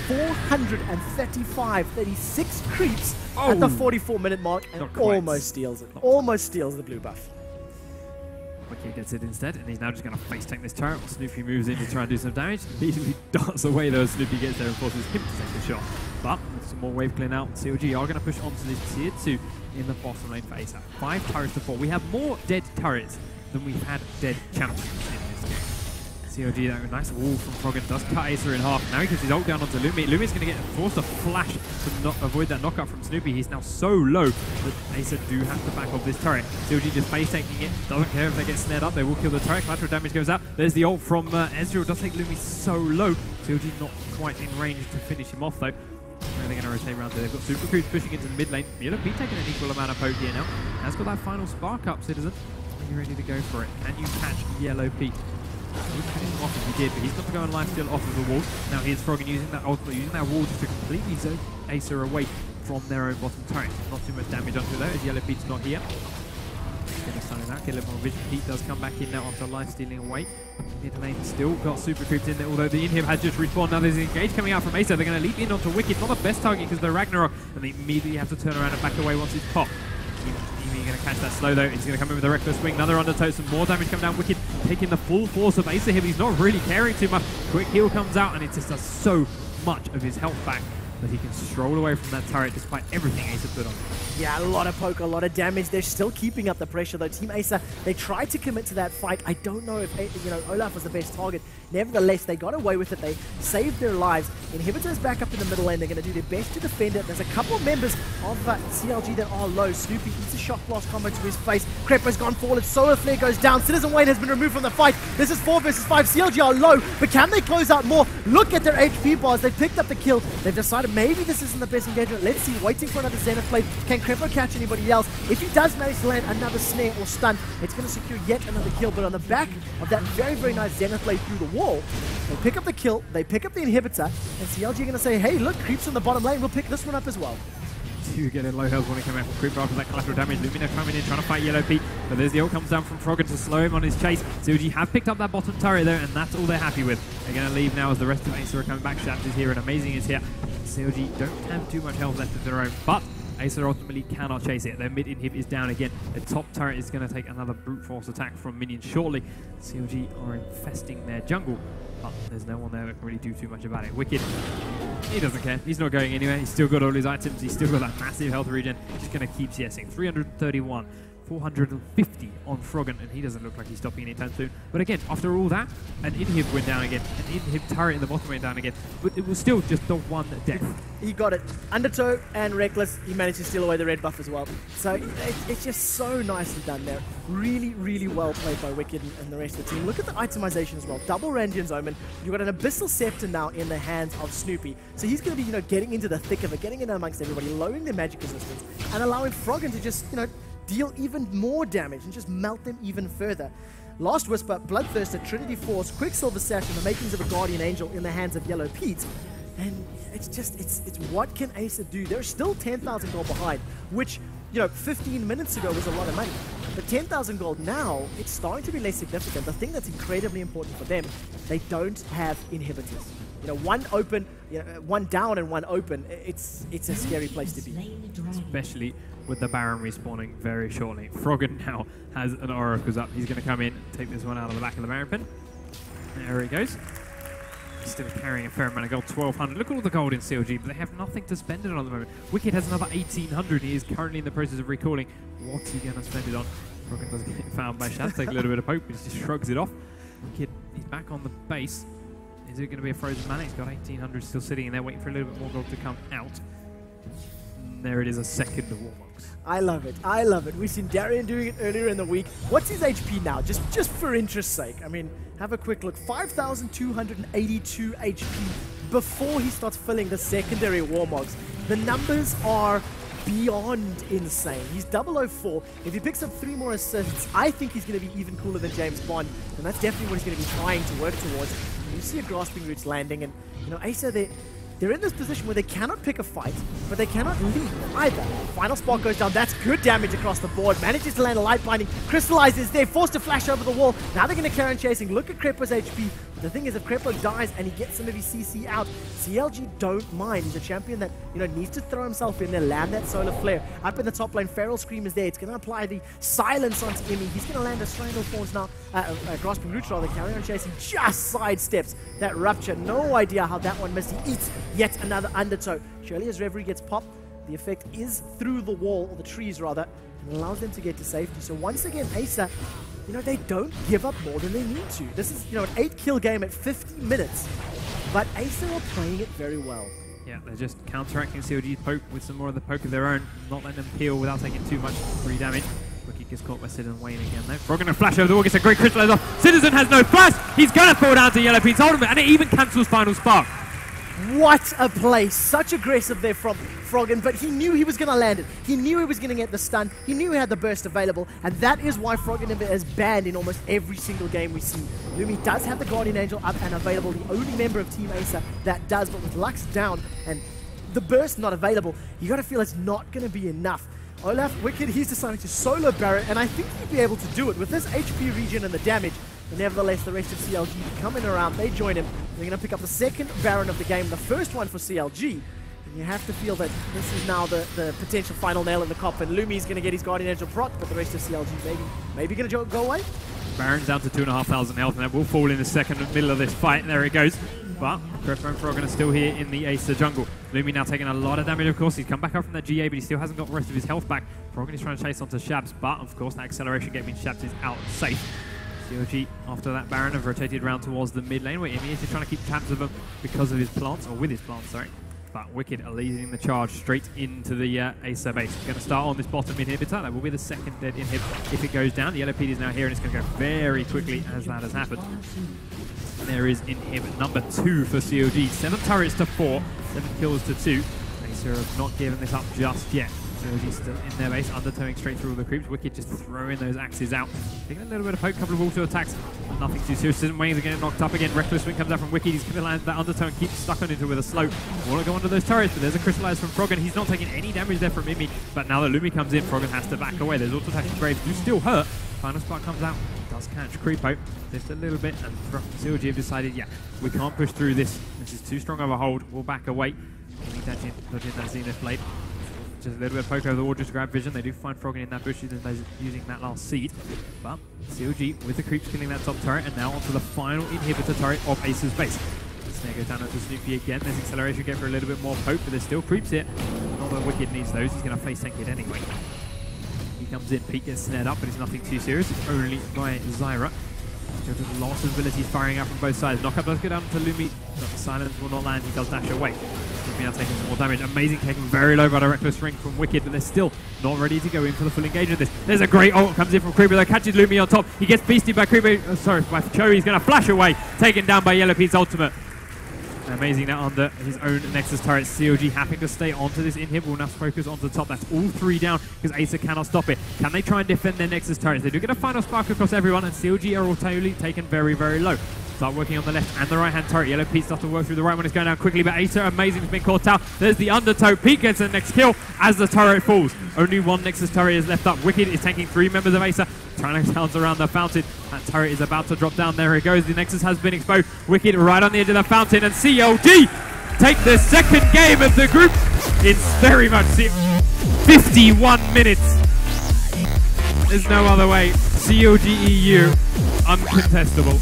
435, 36 creeps at the 44-minute mark, and almost steals it. Almost steals the blue buff. Wicked gets it instead, and he's now just going to face tank this turret. Snoopy moves in to try and do some damage. Immediately darts away though as Snoopy gets there and forces him to take the shot. But with some more wave clear now, CLG are going to push onto this tier 2 in the bottom lane for Acer. 5 turrets to 4. We have more dead turrets than we've had dead champions in this game. CLG, that nice wall from Froggen does cut Acer in half. Now he gets his ult down onto Lumi. Lumi's going to get forced to flash to avoid that knockout from Snoopy. He's now so low that Acer do have to back off this turret. CLG just face taking it. Doesn't care if they get snared up. They will kill the turret. Collateral damage goes out. There's the ult from Ezreal. Does take Lumi so low. CLG not quite in range to finish him off though. They're going to rotate around there. They've got Super Creeps pushing into the mid lane. Yellow Pete taking an equal amount of poke here now. Has got that final spark up, Citizen. Are you ready to go for it? Can you catch Yellow Pete? He would finish him off if he did, but he's got to go and life steal off of the wall. Now here's Froggen using that ultimate, using that wall just to completely zone Acer away from their own bottom turret. Not too much damage onto there as Yellow Pete's not here. Going to stun out, get a little more vision. Pete does come back in now after life stealing away. Mid lane still got Super Creeps in there, although the inhib has just respawned. Now there's an engage coming out from Acer. They're going to leap in onto Wicked. Not the best target because they're Ragnarok, and they immediately have to turn around and back away once it's popped. He's going to catch that slow though. He's going to come in with a reckless swing. Another undertow, some more damage come down. Wicked taking the full force of Acer here. He's not really caring too much. Quick heal comes out and it just does so much of his health back that he can stroll away from that turret despite everything Acer put on him. Yeah, a lot of poke, a lot of damage. They're still keeping up the pressure though. Team Acer, they tried to commit to that fight. I don't know if Olaf was the best target. Nevertheless, they got away with it. They saved their lives. Inhibitors back up in the middle lane. They're going to do their best to defend it. There's a couple members of CLG that are low. Snoopy eats a shock blast combo to his face. Creeper's gone forward. Solar Flare goes down. Citizen Wayne has been removed from the fight. This is 4 versus 5. CLG are low, but can they close out more? Look at their HP bars. They've picked up the kill. They've decided maybe this isn't the best engagement. Let's see. Waiting for another Zenith Blade. Can Creeper catch anybody else? If he does manage to land another snare or stun, it's going to secure yet another kill. But on the back of that very, very nice Zenith Blade through the wall, they pick up the kill, they pick up the inhibitor, and CLG are going to say, hey, look, Creeps on the bottom lane, we'll pick this one up as well. Two getting low health when he came out from Creeper after that collateral damage. Lumina coming in, trying to fight Yellow Pete, but there's the ult comes down from Froggen to slow him on his chase. CLG have picked up that bottom turret though, and that's all they're happy with. They're going to leave now as the rest of Acer are coming back. Shaft is here and Amazing is here. CLG don't have too much health left of their own, but Acer ultimately cannot chase it. Their mid inhib is down again. The top turret is going to take another brute force attack from minions shortly. CLG are infesting their jungle, but there's no one there that can really do too much about it. Wicked, he doesn't care. He's not going anywhere. He's still got all his items. He's still got that massive health regen. He's just going to keep CSing. 331. 450 on Froggen, and he doesn't look like he's stopping anytime soon. But again, after all that, an inhib went down again. An inhib turret in the bottom went down again. But it was still just the one death. He got it. Undertow and Reckless, he managed to steal away the red buff as well. So it's just so nicely done there. Really, really well played by Wicked and the rest of the team. Look at the itemization as well. Double Randian's Omen. You've got an Abyssal Scepter now in the hands of Snoopy. So he's going to be, getting into the thick of it, getting in amongst everybody, lowering their magic resistance, and allowing Froggen to just, deal even more damage and just melt them even further. Last Whisper, Bloodthirster, Trinity Force, Quicksilver Sash, and the makings of a Guardian Angel in the hands of Yellow Pete. And it's what can Acer do? They're still 10,000 gold behind, which, 15 minutes ago was a lot of money. But 10,000 gold now, it's starting to be less significant. The thing that's incredibly important for them, they don't have inhibitors. One open, one down and one open, it's a scary place to be. Especially with the Baron respawning very shortly. Froggen now has an Oracle's up. He's going to come in, take this one out of the back of the Baron pin. There he goes. He's still carrying a fair amount of gold, 1,200. Look at all the gold in CLG, but they have nothing to spend it on at the moment. Wicked has another 1,800. He is currently in the process of recalling. What's he going to spend it on? Froggen does get found by Shaft. Take a little bit of hope, but he just shrugs it off. Wicked, he's back on the base. Is it going to be a frozen mana? He's got 1,800 still sitting in there, waiting for a little bit more gold to come out. And there it is, a second Warmogs. I love it. I love it. We've seen Darian doing it earlier in the week. What's his HP now? Just for interest's sake. I mean, have a quick look. 5,282 HP before he starts filling the secondary Warmogs. The numbers are beyond insane. He's 004. If he picks up 3 more assists, I think he's going to be even cooler than James Bond, and that's definitely what he's going to be trying to work towards. And you see a grasping roots landing, and you know, Acer, they're in this position where they cannot pick a fight, but they cannot leave either. Final spark goes down. That's good damage across the board. Manages to land a light binding. Crystallizes there. Forced to flash over the wall. Now they're going to carry on chasing. Look at Krepo's HP. But the thing is, if Krepo dies and he gets some of his CC out, CLG don't mind. He's a champion that, you know, needs to throw himself in there, land that solar flare. Up in the top lane, Feral Scream is there. It's going to apply the silence onto Emmy. He's going to land a Strangle Thorns now. Grasping Roots rather. Carry on chasing. Just sidesteps that rupture. No idea how that one missed. He eats yet another undertow. Surely as Reverie gets popped, the effect is through the wall, or the trees rather, and allows them to get to safety. So once again, Acer, you know, they don't give up more than they need to. This is, you know, an 8-kill game at 50 minutes, but Acer are playing it very well. Yeah, they're just counteracting CLG's poke with some more of the poke of their own, not letting them peel without taking too much free damage. Wicked gets caught by Citizen Wayne again though. Frog gonna flash over the wall, gets a great crystallizer off. Citizen has no flash! He's gonna fall down to Yellow Pete's ultimate, and it even cancels Final Spark. What a play. Such aggressive there from Froggen, but he knew he was going to land it. He knew he was going to get the stun. He knew he had the burst available, and that is why Froggen is banned in almost every single game we see. Lumi does have the Guardian Angel up and available, the only member of Team Acer that does, but with Lux down and the burst not available, you got to feel it's not going to be enough. Olaf, Wicked, he's deciding to solo Barret, and I think he'd be able to do it with this HP regen and the damage. But nevertheless, the rest of CLG coming around, they join him. They're going to pick up the second Baron of the game, the first one for CLG. And you have to feel that this is now the potential final nail in the coffin. Lumi's going to get his Guardian Angel proc, but the rest of CLG maybe going to go away. Baron's down to 2,500 health, and that will fall in the second middle of this fight. There it goes. But Krepo and Froggen are still here in the Acer jungle. Lumi now taking a lot of damage, of course. He's come back up from that GA, but he still hasn't got the rest of his health back. Froggen is trying to chase onto Shabs, but of course that acceleration gate means Shabs is out safe. CLG, after that Baron, have rotated round towards the mid lane, where Emmy is just trying to keep tabs of him because of his plants, or with his plants, sorry. But Wicked are leading the charge straight into the Acer base. Going to start on this bottom inhibitor. That will be the second dead inhib if it goes down. The Yellow Pete is now here, and it's going to go very quickly as that has happened. There is inhib number 2 for CLG. 7 turrets to 4, 7 kills to 2. Acer have not given this up just yet. CLG still in their base, undertowing straight through all the creeps. Wicked just throwing those axes out. Taking a little bit of poke, couple of auto attacks. Nothing too serious. Citizen Wayne's getting knocked up again. Reckless Swing comes out from Wicked. He's going to land that undertow and keep stuck on into with a slow. Want to go under those turrets, but there's a crystallize from Froggen. He's not taking any damage there from Mimi. But now that Lumi comes in, Froggen has to back away. There's auto attacks from Graves, who still hurt. Final Spark comes out. Does catch Creepo just a little bit, and CLG have decided, yeah, we can't push through this. This is too strong of a hold. We'll back away. Dodging that Zenith Blade. Just a little bit of poke over the wall just to grab vision. They do find Froggen in that bush using that last seed. But CLG with the creeps killing that top turret, and now onto the final inhibitor turret of Acer's base. Snare goes down onto Snoopy again. There's acceleration get for a little bit more poke, but there's still creeps here. Not that Wicked needs those. He's going to face tank it anyway. He comes in, Pete gets snared up, but it's nothing too serious. It's only by Zyra. Just lots of abilities firing out from both sides. Knockup does go down to Lumi, but the silence will not land. He does dash away. Lumi now taking some more damage. Amazing, taking very low by the Reckless Ring from Wicked, but they're still not ready to go in for the full engage of this. There's a great ult comes in from Creeper, though, catches Lumi on top. He gets beasted by Creeper, by Cho. He's going to flash away, taken down by Yellow Pete's ultimate. Amazing now under his own Nexus turret. CLG having to stay onto this inhib. Will now focus onto the top. That's all 3 down because Acer cannot stop it. Can they try and defend their Nexus turrets? They do get a final spark across everyone, and CLG are all totally taken very, very low. Start working on the left and the right hand turret. Yellow Pete starts to work through the right one. It's going down quickly, but Acer, amazing, has been caught out. There's the undertow. Pete gets the next kill as the turret falls. Only 1 Nexus turret is left up. Wicked is tanking 3 members of Acer, trying to bounce around the fountain. That turret is about to drop down. There it goes. The Nexus has been exposed. Wicked right on the edge of the fountain, and CLG take the second game of the group. It's very much 51 minutes. There's no other way. CLG.EU, uncontestable.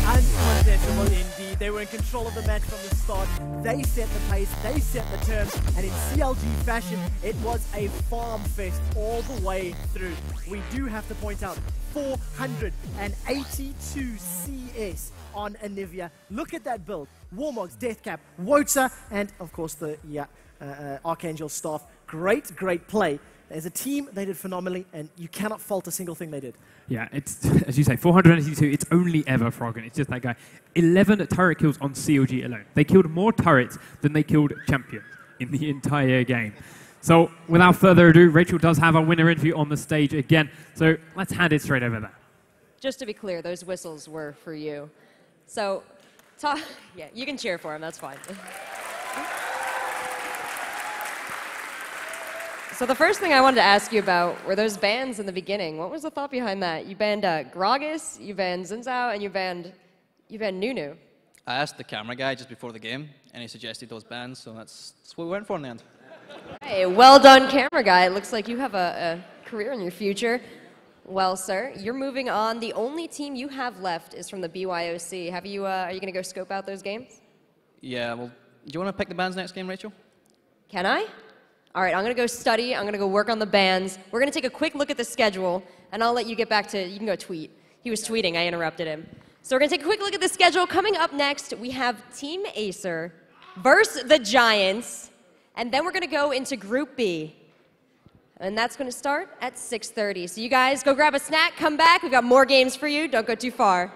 Uncontestable indeed. They were in control of the match from the start. They set the pace, they set the terms, and in CLG fashion, it was a farm fest all the way through. We do have to point out 482 CS on Anivia. Look at that build. Warmogs, Deathcap, Wota, and of course the Archangel Staff. great, great play. As a team, they did phenomenally, and you cannot fault a single thing they did. Yeah, it's, as you say, 482, it's only ever Froggen. It's just that guy. 11 turret kills on CLG alone. They killed more turrets than they killed champions in the entire game. So, without further ado, Rachel does have our winner interview on the stage again. So, let's hand it straight over there. Just to be clear, those whistles were for you. So, yeah, you can cheer for him, that's fine. So the first thing I wanted to ask you about were those bans in the beginning. What was the thought behind that? You banned Gragas, you banned Xin'Zhao, and you banned Nunu. I asked the camera guy just before the game, and he suggested those bans, so that's what we went for in the end. Hey, well done, camera guy. It looks like you have a career in your future. Well, sir, you're moving on. The only team you have left is from the BYOC. Are you going to go scope out those games? Yeah, well, do you want to pick the bans next game, Rachel? Can I? All right, I'm going to go study. I'm going to go work on the bans. We're going to take a quick look at the schedule, and I'll let you get back to, you can go tweet. He was tweeting. I interrupted him. So we're going to take a quick look at the schedule. Coming up next, we have Team Acer versus the Giants, and then we're going to go into Group B. And that's going to start at 6:30. So you guys go grab a snack, come back. We've got more games for you. Don't go too far.